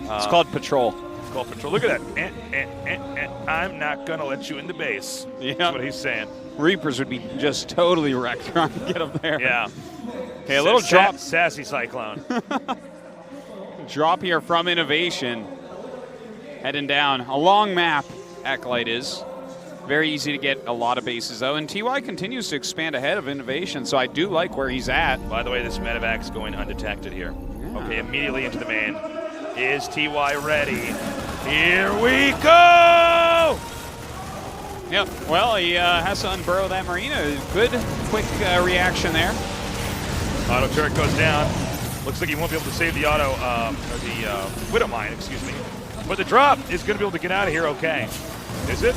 It's called Patrol. It's called Patrol. Look at that. I'm not going to let you in the base. Yeah. That's what he's saying. Reapers would be just totally wrecked trying to get up there. Yeah. Okay, a little drop. Sassy Cyclone. Drop here from INnoVation. Heading down. A long map, Acolyte is. Very easy to get a lot of bases, though. And TY continues to expand ahead of INnoVation, so I do like where he's at. By the way, this medevac is going undetected here. Yeah. Okay, immediately into the main. Is TY ready? Here we go! Yep, well, he has to unburrow that Marina. Good, quick reaction there. Auto turret goes down. Looks like he won't be able to save the auto, or the Widow Mine, excuse me. But the drop is going to be able to get out of here okay. Is it?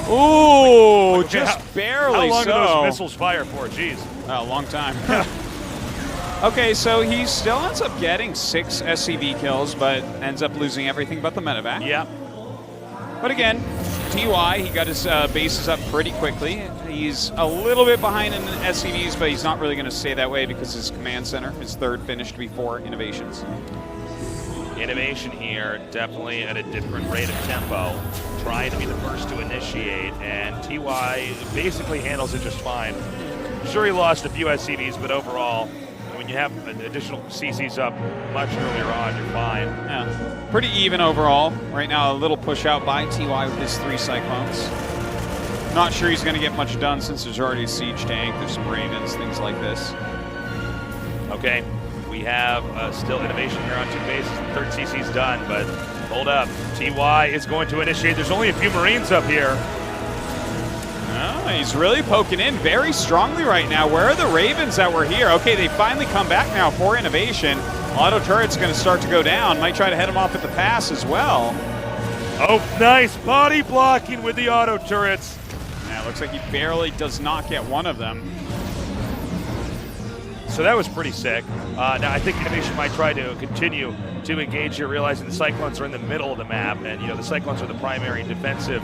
Ooh, okay, just barely. How long so. do those missiles fire for? Jeez. A long time. Okay, so he still ends up getting 6 SCV kills, but ends up losing everything but the medevac. Yeah. But again, TY, he got his bases up pretty quickly. He's a little bit behind in SCVs, but he's not really going to stay that way because his command center, his third, finished before INnoVation's. INnoVation here, definitely at a different rate of tempo, trying to be the first to initiate, and TY basically handles it just fine. Sure, he lost a few SCVs, but overall, when you have additional CCs up much earlier on, you're fine. Yeah, pretty even overall. Right now, a little push out by TY with his 3 Cyclones. Not sure he's going to get much done since there's already a siege tank, there's some Ravens, things like this. Okay. We have still INnoVation here on 2 bases. The third CC's done, but hold up. TY is going to initiate. There's only a few Marines up here. Oh, he's really poking in very strongly right now. Where are the Ravens that were here? Okay, they finally come back now for INnoVation. Auto turret's going to start to go down. Might try to head him off at the pass as well. Oh, nice body blocking with the auto turrets. Yeah, looks like he barely does not get one of them. So that was pretty sick. Now I think INnoVation might try to continue to engage here, realizing the Cyclones are in the middle of the map, and the Cyclones are the primary defensive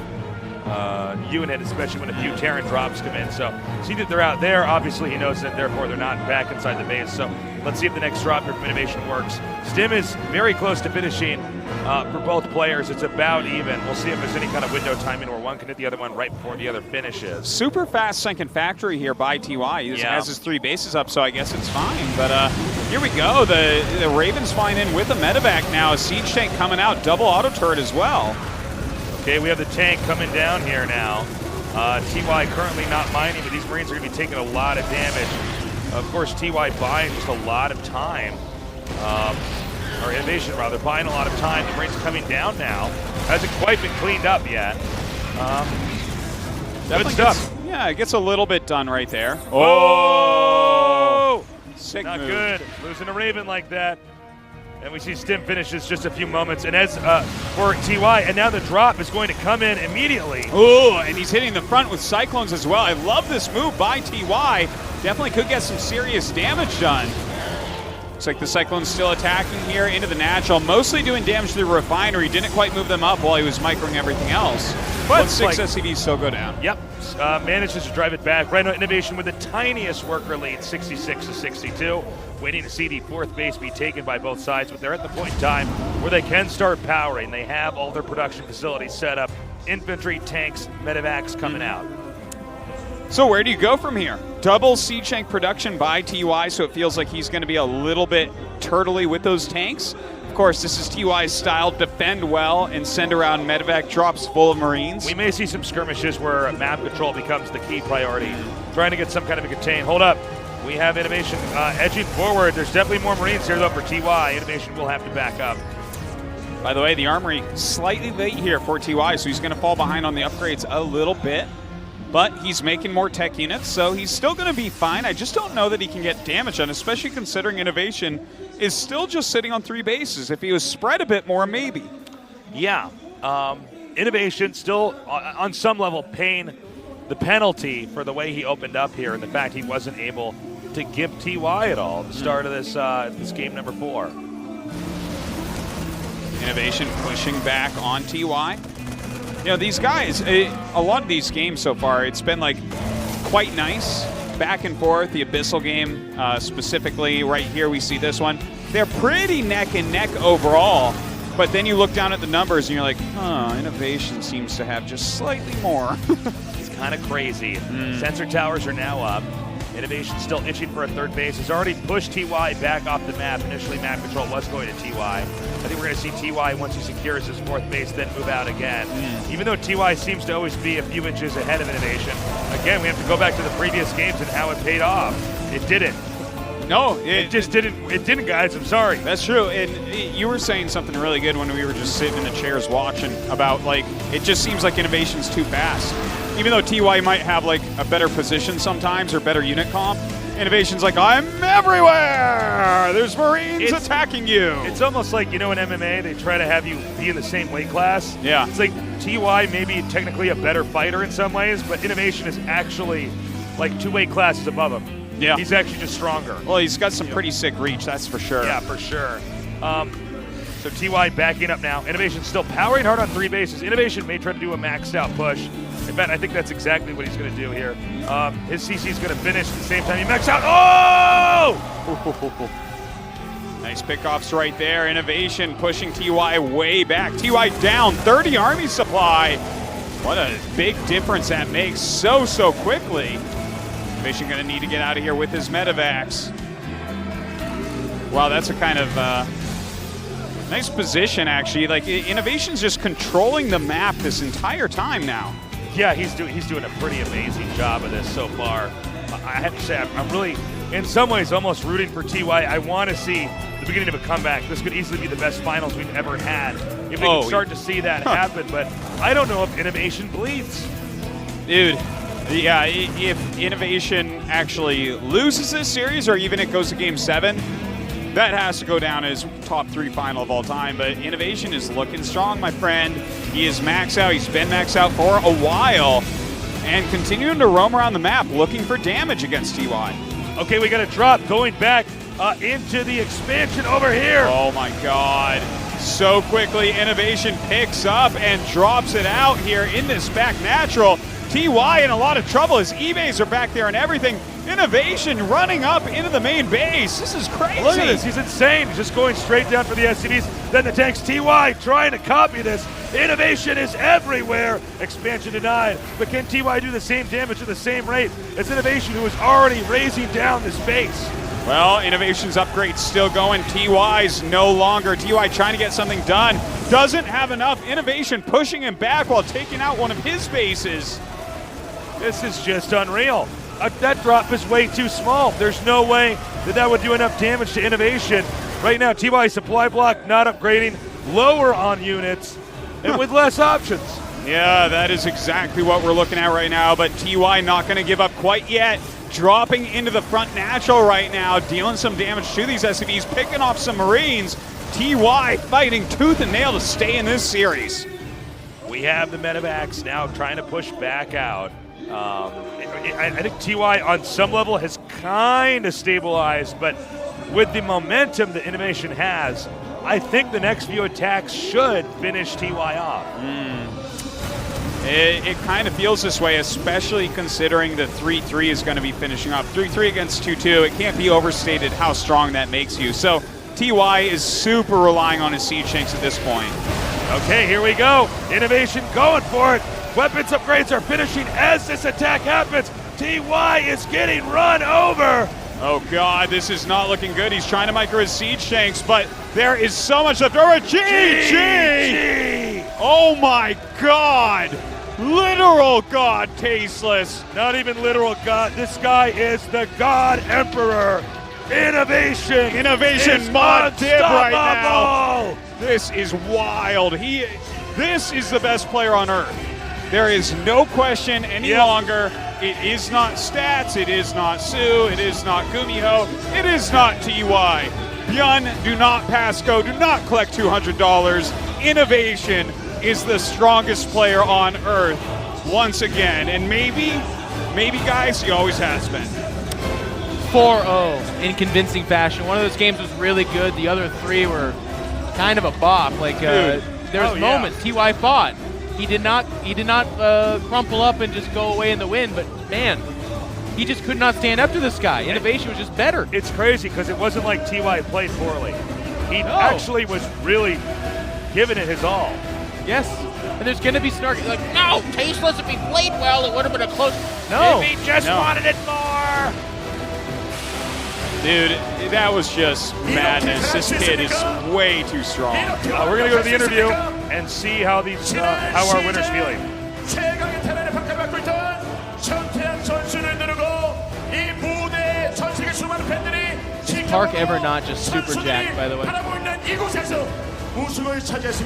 unit, especially when a few Terran drops come in. So see that they're out there. Obviously, he knows that, therefore, they're not back inside the base. So let's see if the next drop here from INnoVation works. Stim is very close to finishing for both players. It's about even. We'll see if there's any kind of window timing where one can hit the other one right before the other finishes. Super fast second factory here by TY. He has his 3 bases up, so I guess it's fine. But here we go. The Ravens flying in with a medevac now. A siege tank coming out. Double auto turret as well. Okay, we have the tank coming down here now. TY currently not mining, but these Marines are going to be taking a lot of damage. Of course, TY buying just a lot of time. Or INnoVation, rather, buying a lot of time. The Marines coming down now. Hasn't quite been cleaned up yet. Good stuff. Yeah, it gets a little bit done right there. Oh! Sick Not move. good. Losing a Raven like that. And we see Stim finishes just a few moments. And as for TY, and now the drop is going to come in immediately. Ooh, and he's hitting the front with Cyclones as well. I love this move by TY. Definitely could get some serious damage done. Looks like the Cyclone's still attacking here into the natural, mostly doing damage to the Refinery. Didn't quite move them up while he was microing everything else. But Looks 6 like- SCVs still go down. Yep, manages to drive it back. Right now, INnoVation with the tiniest worker lead, 66-62. Waiting to see the fourth base be taken by both sides, but they're at the point in time where they can start powering. They have all their production facilities set up. Infantry, tanks, medevacs coming out. So where do you go from here? Double siege tank production by TY, so it feels like he's going to be a little bit turtly with those tanks. Of course, this is TY's style, defend well and send around medevac drops full of Marines. We may see some skirmishes where map control becomes the key priority. Trying to get some kind of a contain. Hold up. We have INnoVation edging forward. There's definitely more Marines here, though, for TY. INnoVation will have to back up. By the way, the Armory slightly late here for TY, so he's going to fall behind on the upgrades a little bit. But he's making more tech units, so he's still going to be fine. I just don't know that he can get damage done, especially considering INnoVation is still just sitting on 3 bases. If he was spread a bit more, maybe. Yeah. INnoVation still, on some level, paying the penalty for the way he opened up here and the fact he wasn't able to give TY at all at the start of this game number 4. INnoVation pushing back on TY. You know, these guys, a lot of these games so far, it's been like quite nice, back and forth. The Abyssal game specifically, right here we see this one. They're pretty neck and neck overall, but then you look down at the numbers and you're like, INnoVation seems to have just slightly more. It's kind of crazy. Sensor towers are now up. INnoVation still itching for a third base. Has already pushed TY back off the map. Initially, map control was going to TY. I think we're going to see TY, once he secures his fourth base, then move out again. Even though TY seems to always be a few inches ahead of INnoVation. Again, we have to go back to the previous games and how it paid off. It didn't. No, it just didn't. It didn't, guys. I'm sorry. That's true. And you were saying something really good when we were just sitting in the chairs watching about, like, it just seems like INnoVation's too fast. Even though TY might have like a better position sometimes or better unit comp, INnoVation's like, I'm everywhere! There's Marines attacking you! It's almost like, you know, in MMA, they try to have you be in the same weight class. Yeah. It's like TY may be technically a better fighter in some ways, but INnoVation is actually like 2 weight classes above him. Yeah. He's actually just stronger. Well, he's got some pretty sick reach, that's for sure. Yeah, for sure. So TY backing up now. INnoVation still powering hard on 3 bases. INnoVation may try to do a maxed out push. In fact, I think that's exactly what he's going to do here. His CC is going to finish at the same time he maxes out. Oh! Nice pickoffs right there. INnoVation pushing TY way back. TY down 30 army supply. What a big difference that makes so quickly. INnoVation going to need to get out of here with his medevacs. Wow, that's a kind of nice position, actually. Like, INnoVation's just controlling the map this entire time now. Yeah, he's doing a pretty amazing job of this so far. I have to say, I'm really, in some ways, almost rooting for TY. I want to see the beginning of a comeback. This could easily be the best finals we've ever had if we can start to see that happen. But I don't know if INnoVation bleeds. Dude, yeah, if INnoVation actually loses this series or even it goes to Game 7, that has to go down as top 3 final of all time. But INnoVation is looking strong, my friend. He is maxed out. He's been maxed out for a while and continuing to roam around the map looking for damage against TY. Okay, we got a drop going back into the expansion over here. Oh my God. So quickly, INnoVation picks up and drops it out here in this back natural. TY in a lot of trouble. His E-bays are back there and everything. INnoVation running up into the main base. This is crazy. Look at this. He's insane. He's just going straight down for the SCVs. Then the tanks. TY trying to copy this. INnoVation is everywhere. Expansion denied. But can TY do the same damage at the same rate as INnoVation, who is already raising down this base? Well, INnoVation's upgrade still going. TY's no longer. TY trying to get something done. Doesn't have enough. INnoVation pushing him back while taking out one of his bases. This is just unreal. That drop is way too small. There's no way that would do enough damage to INnoVation. Right now, TY supply block not upgrading, lower on units, and with less options. Yeah, that is exactly what we're looking at right now, but TY not going to give up quite yet. Dropping into the front natural right now, dealing some damage to these SCVs, picking off some Marines. TY fighting tooth and nail to stay in this series. We have the medevacs now trying to push back out. I think TY on some level has kind of stabilized, but with the momentum that INnoVation has, I think the next few attacks should finish TY off. It kind of feels this way, especially considering the 3-3 is going to be finishing up. 3-3 against 2-2, it can't be overstated how strong that makes you. So TY is super relying on his Siege Shanks at this point. Okay, here we go. INnoVation going for it. Weapons upgrades are finishing as this attack happens. TY is getting run over. Oh God, this is not looking good. He's trying to micro his Siege Shanks, but there is so much left over. GG! Oh my God! Literal God Tasteless. Not even literal God. This guy is the God Emperor. INnoVation. INnoVation mod dib right now. This is wild. This is the best player on Earth. There is no question any longer. It is not Stats. It is not Sue. It is not Gumiho. It is not TY. Byun, do not pass go. Do not collect $200. INnoVation is the strongest player on Earth once again. And maybe guys, he always has been. 4-0 in convincing fashion. One of those games was really good. The other three were kind of a bop. Like there was moments TY fought. He did not crumple up and just go away in the wind. But man, he just could not stand up to this guy. INnoVation was just better. It's crazy because it wasn't like TY played poorly. He actually was really giving it his all. Yes. And there's going to be snark. Like, no, Tasteless, if he played well, it would have been a close. No. If he just wanted it more. Dude, that was just madness. This kid is way too strong. We're going to go to the interview and see how these how our winner's feeling. Park ever not just super jacked, by the way.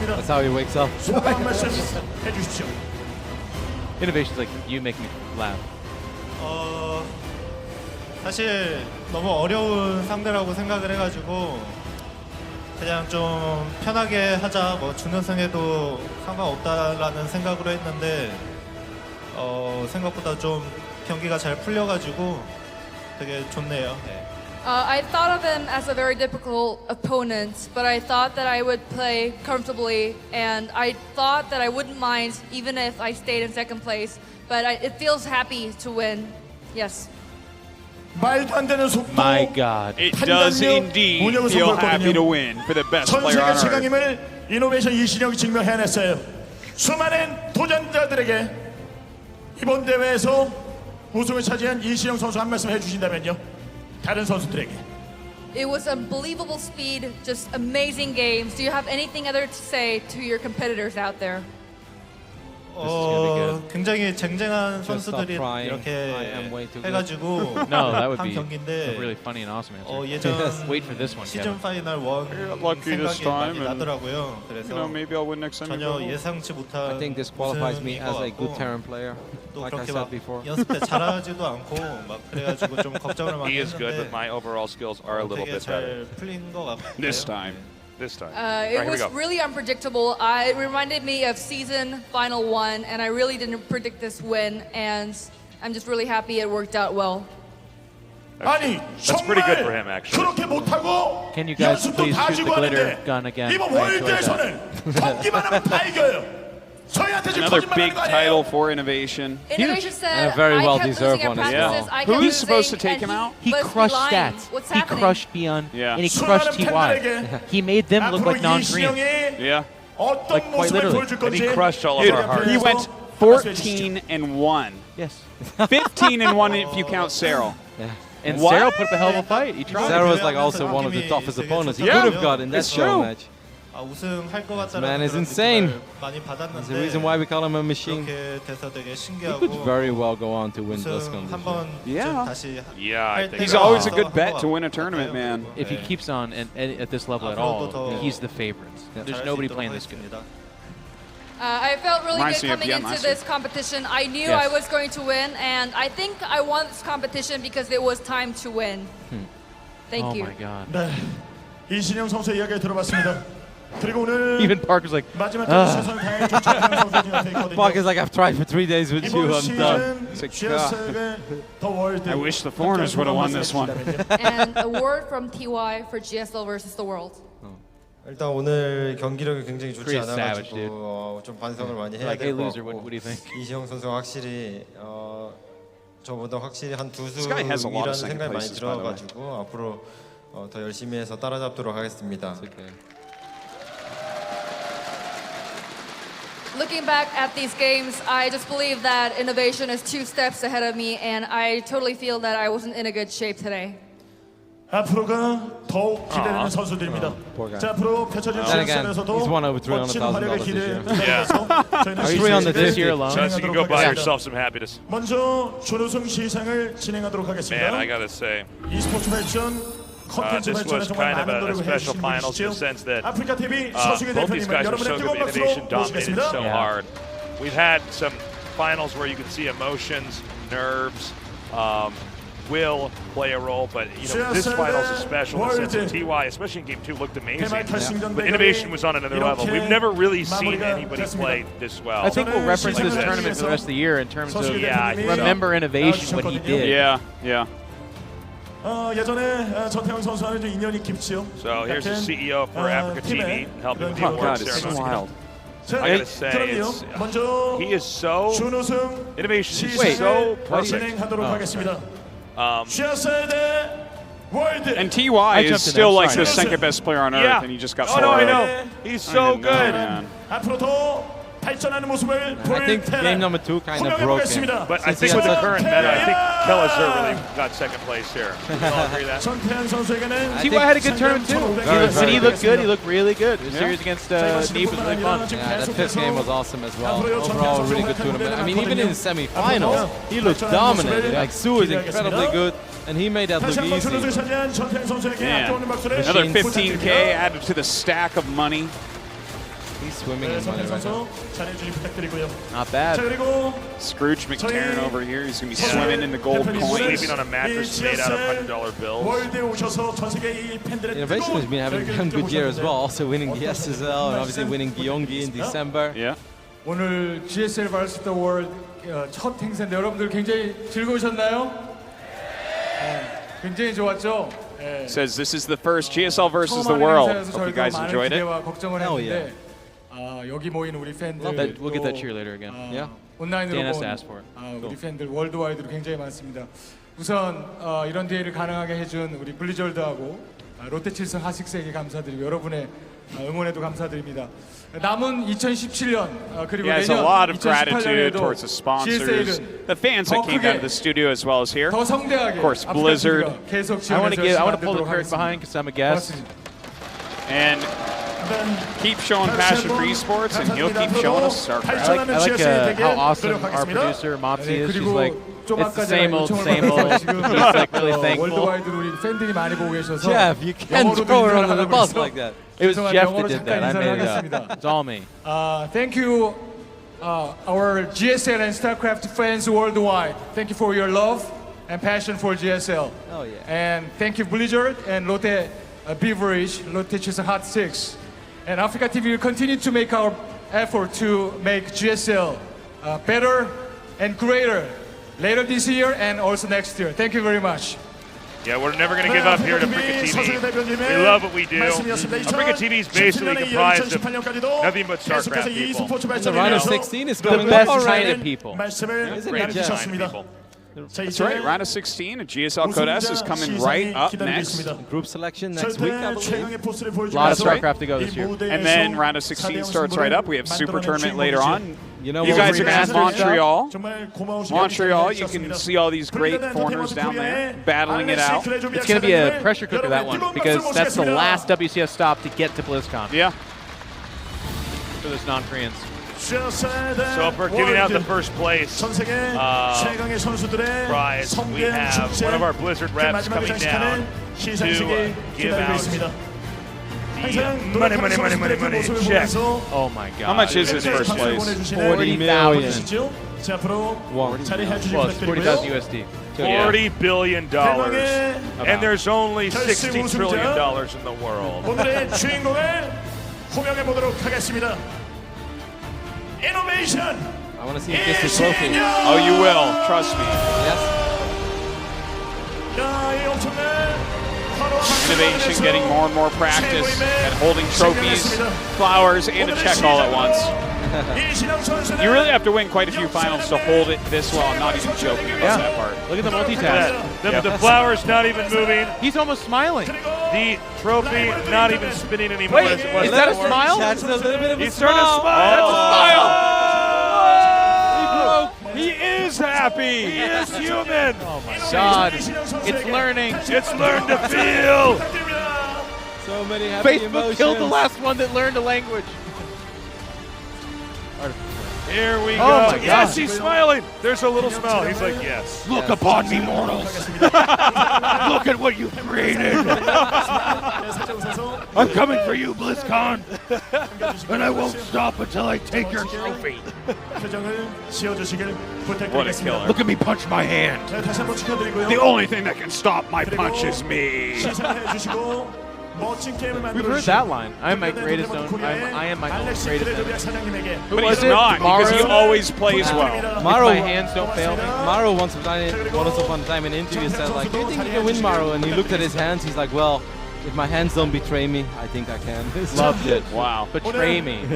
That's how he wakes up. INnoVation's like, you make me laugh. 사실 너무 어려운 상대라고 생각을 해가지고 그냥 좀 편하게 하자, 뭐 준우승해도 상관없다라는 생각으로 했는데 생각보다 좀 경기가 잘 풀려가지고 되게 좋네요. I thought of him as a very difficult opponent, but I thought that I would play comfortably, and I thought that I wouldn't mind even if I stayed in second place, but it feels happy to win. Yes. 말도 안 되는 속도. My God. It does indeed feel happy to win for the best player on 전 세계 Earth. 최강임을 INnoVation 이신영이 증명해냈어요. 수많은 도전자들에게 이번 대회에서 우승을 차지한 이신영 선수 한 말씀 해주신다면요. 다른 선수들에게. It was unbelievable speed, just amazing games. Do you have anything other to say to your competitors out there? 굉장히 쟁쟁한 선수들이 이렇게 해가지고 한 경기인데 예전 시즌 파이널 1 생각이 많이 나더라고요. 그래서 전혀 예상치 못한 우승일 것 같고 또 그렇게 막 연습 때 잘하지도 않고 막 그래가지고 좀 걱정을 많이 했는데 되게 잘 풀린 것 같고 It was really unpredictable. It reminded me of season final 1, and I really didn't predict this win, and I'm just really happy it worked out well. That's pretty good for him, actually. 그렇게 못하고 Can you guys please shoot the glitter gun again? 이번 월드에서는 던기만 하면 다 이겨요. Another big title for INnoVation. INnoVation said, and a very well-deserved one as well. Who's supposed to take him out? He crushed Stats. He crushed Byun. And he crushed TY. He made them look like non-green. Yeah. Like quite literally. And he crushed all of our hearts. He went 14-1. Yes. 15-1 if you count Cyril. Yeah. And Cyril put up a hell of a fight. He tried. Cyril was like also one of the toughest opponents he could have got in that show match. This man is insane. There's a reason why we call him a machine. He could very well go on to win BlizzCon this year. Yeah, I think he's always a good bet to win a tournament, man. If he keeps on at this level at all, he's the favorite. There's nobody playing this good. I felt really good coming into this competition. I knew I was going to win, and I think I won this competition because it was time to win. Thank you. Oh my God. 이신영 선수의 이야기 들어봤습니다. 그리고 오늘 Even Parker's like, 마지막 최선을 다해 전태양 선수가 지금 있거든요. Parker's like, I've tried for 3 days with you, I'm done. I wish the foreigners would have won this one. And a word from TY for GSL versus the world. 일단 오늘 경기력이 굉장히 좋지 Pretty savage, 않아가지고 좀 반성을 많이 해야 Like, hey 될 것 loser, 같고 what do you think? 이시영 선수가 확실히 저보다 확실히 한 두 This guy has a lot of 수이라는 second 생각이 많이 places, by the way. 들어가지고 앞으로 더 열심히 해서 따라잡도록 하겠습니다. Looking back at these games, I just believe that INnoVation is 2 steps ahead of me, and I totally feel that I wasn't in a good shape today. 앞으로가 더욱 기대되는 선수들입니다. 자, 앞으로 펼쳐질 시즌에서도 멋진 활약을 기대하면서 저희는 Just you can go buy yourself some happiness. 먼저 준우승 시상을 진행하도록 하겠습니다. Man, I gotta say, e스포츠 발전 컨텐츠 this 발전에 was 정말 kind of 많은 a 노력을 special 해주신 finals in 분이시죠. the sense that 아프리카TV 서승희 both these 대표님을 guys are 여러분의 so good. 뜨거운 박수로 INnoVation dominated 모시겠습니다. so hard. We've had some finals where you can see emotions, nerves, will play a role, but you know this finals is special in the sense that TY, especially in Game 2, looked amazing. But INnoVation was on another level. We've never really seen anybody play this well. I think we'll reference this tournament for the rest of the year in terms of remember INnoVation, what he did. Yeah. 예전에 전태양 선수와는 좀 인연이 깊지요. So here's the CEO for AfreecaTV helping with the award ceremony. I gotta say, he is so INnoVation is so perfect. And TY is still like the second best player on earth, and he just got I know. He's so good. I think game number 2 kind of broke him. But I think with the current meta, I think Kelleher really got second place here. We all agree that. TY had a good tournament too. When he looked good, he looked really good. The series against Neve was really fun. Yeah, that 5th game was awesome as well. Overall, really good tournament. I mean, even in the semifinals, he looked dominated. Like, Sue is incredibly good, and he made that look easy. Man, another 15K added to the stack of money. He's swimming in money right now. Not bad. Scrooge McTarrant over here. He's going to be swimming in the gold coins. Sleeping on a mattress made out of $100 bills. INnoVation has been having a good year as well, also winning the GSL and obviously winning Gyeonggi in December. Yeah. 오늘 GSL vs the World 첫 행사인데 여러분들 굉장히 즐거우셨나요? 굉장히 좋았죠? Says this is the first GSL versus the world. Hope you guys enjoyed it. Hell yeah. 여기 모인 우리 팬들 We'll get that cheerleader again. Yeah. 온라인으로 Dan has 본 to ask for it. 우리 팬들 월드와이드로 굉장히 많습니다. 우선 이런 대회를 가능하게 해준 우리 블리저드하고 롯데칠성 하식스에게 감사드리고 여러분의 응원에도 감사드립니다. 남은 2017년 그리고 He has a 내년 lot of gratitude 2018년에도 towards the sponsors, GSL은 the fans that came down to the studio as well as here. 더 성대하게 Of course, Blizzard. 계속 I want 지원해서 to pull the curtain behind because I'm a guest. And keep showing passion for esports, and he'll keep showing us StarCraft. I like how awesome our producer Mopsy is. She's like, it's the same old, same old. He's like really thankful. Jeff, you can't throw her under the bus like that. It was Jeff that did that. I made it up. It's all me. Thank you, our GSL and StarCraft fans worldwide. Thank you for your love and passion for GSL. Oh yeah. And thank you Blizzard and Lotte Beverage, Lotte Chisa Hot 6. And AfreecaTV will continue to make our effort to make GSL better and greater later this year and also next year. Thank you very much. Yeah, we're never going to give up here at AfreecaTV. We love what we do. AfreecaTV is basically comprised of nothing but StarCraft people. The round of 16 is coming the best up kind already. of people. Isn't it, Jeff? That's right, round of 16, GSL Code S is coming right up next. Group selection next week, I believe. A lot of StarCraft to go this year. And then round of 16 starts right up. We have Super Tournament later on. You know, you guys are going to have Montreal. Montreal, you can see all these great foreigners down there battling it out. It's going to be a pressure cooker, that one, because that's the last WCS stop to get to BlizzCon. Yeah. For those non-Koreans. So if we're giving out the first place prize, we have one of our Blizzard reps coming down to give out money check. Oh my God. How much is his first place? 40 million. Well, it's 40,000 USD. $40 billion. And there's only $60 trillion in the world. 오늘의 주인공을 호명해 보도록 하겠습니다. INnoVation. I want to see him kiss the trophy. Oh, you will. Trust me. Yes. INnoVation getting more and more practice at holding trophies, flowers, and a check all at once. You really have to win quite a few finals to hold it this well. I'm not even joking about that part. Look at the multitask. The flower's not even moving. He's almost smiling. The trophy not even spinning anymore. Wait, is that a smile? That's a little bit of a He's starting to smile. That's a smile. He is happy. He is human. Oh my God. It's learning. It's learned to feel. So many happy Facebook emotions. killed the last one that learned a language. Here we go. Oh my Yes, God. he's smiling. There's a little smile. He's like, yes. Look upon me, mortals. Look at what you've created. I'm coming for you, BlizzCon. And I won't stop until I take your trophy. What a killer. Look at me punch my hand. The only thing that can stop my punch is me. We've heard that line. I am my greatest own. I am my own greatest enemy. But he's not, because he always plays well. Maro, my hands don't fail me. Maro once upon a time in an interview said, like, do you think you can win, Maro? And he looked at his hands. He's like, well, if my hands don't betray me, I think I can. Loved it. Wow. Betray me.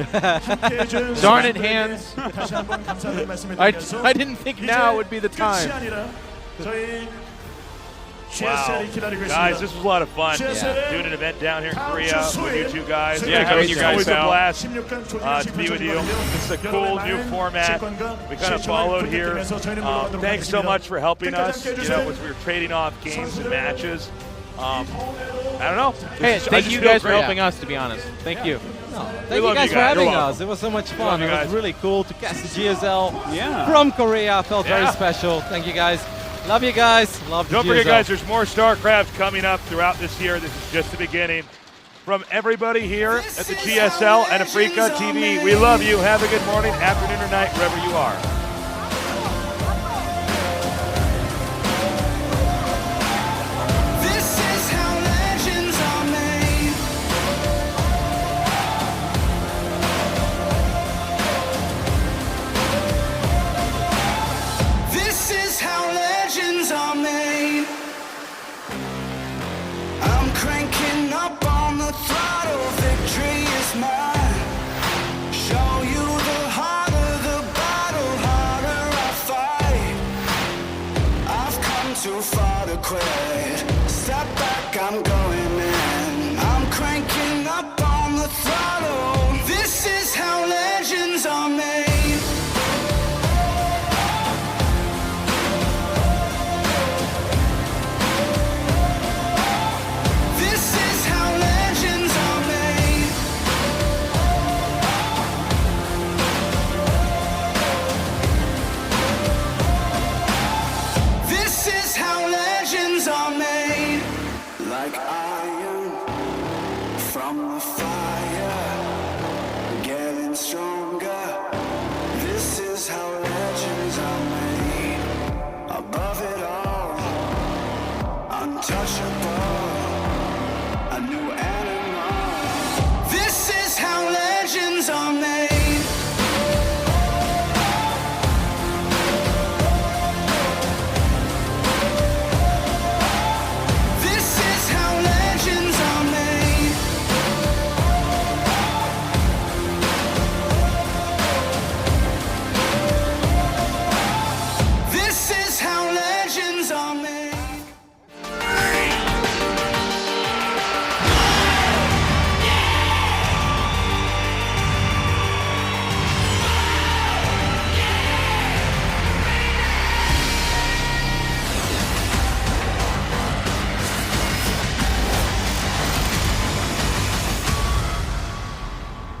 Darn it, hands. I didn't think now would be the time. Wow. Guys, this was a lot of fun. Doing an event down here in Korea with you two guys. Yeah, having you guys always out. a blast to be with you. It's a cool new format. We kind of followed here. Thanks so much for helping us. You know, as we were trading off games and matches. I don't know. Hey, thank you guys for helping us, to be honest. Thank you. Thank you guys for having us. It was so much fun. It was really cool to cast the GSL from Korea. Felt very special. Thank you guys. Love you guys. Love the GSL. Don't forget, guys, there's more StarCraft coming up throughout this year. This is just the beginning. From everybody here at the GSL and AfreecaTV, we love you. Have a good morning, afternoon, or night, wherever you are. Cranking up on the throttle, victory is mine. Show you the harder the battle, harder I fight. I've come too far to quit. Step back, I'm going in. I'm cranking up on the throttle.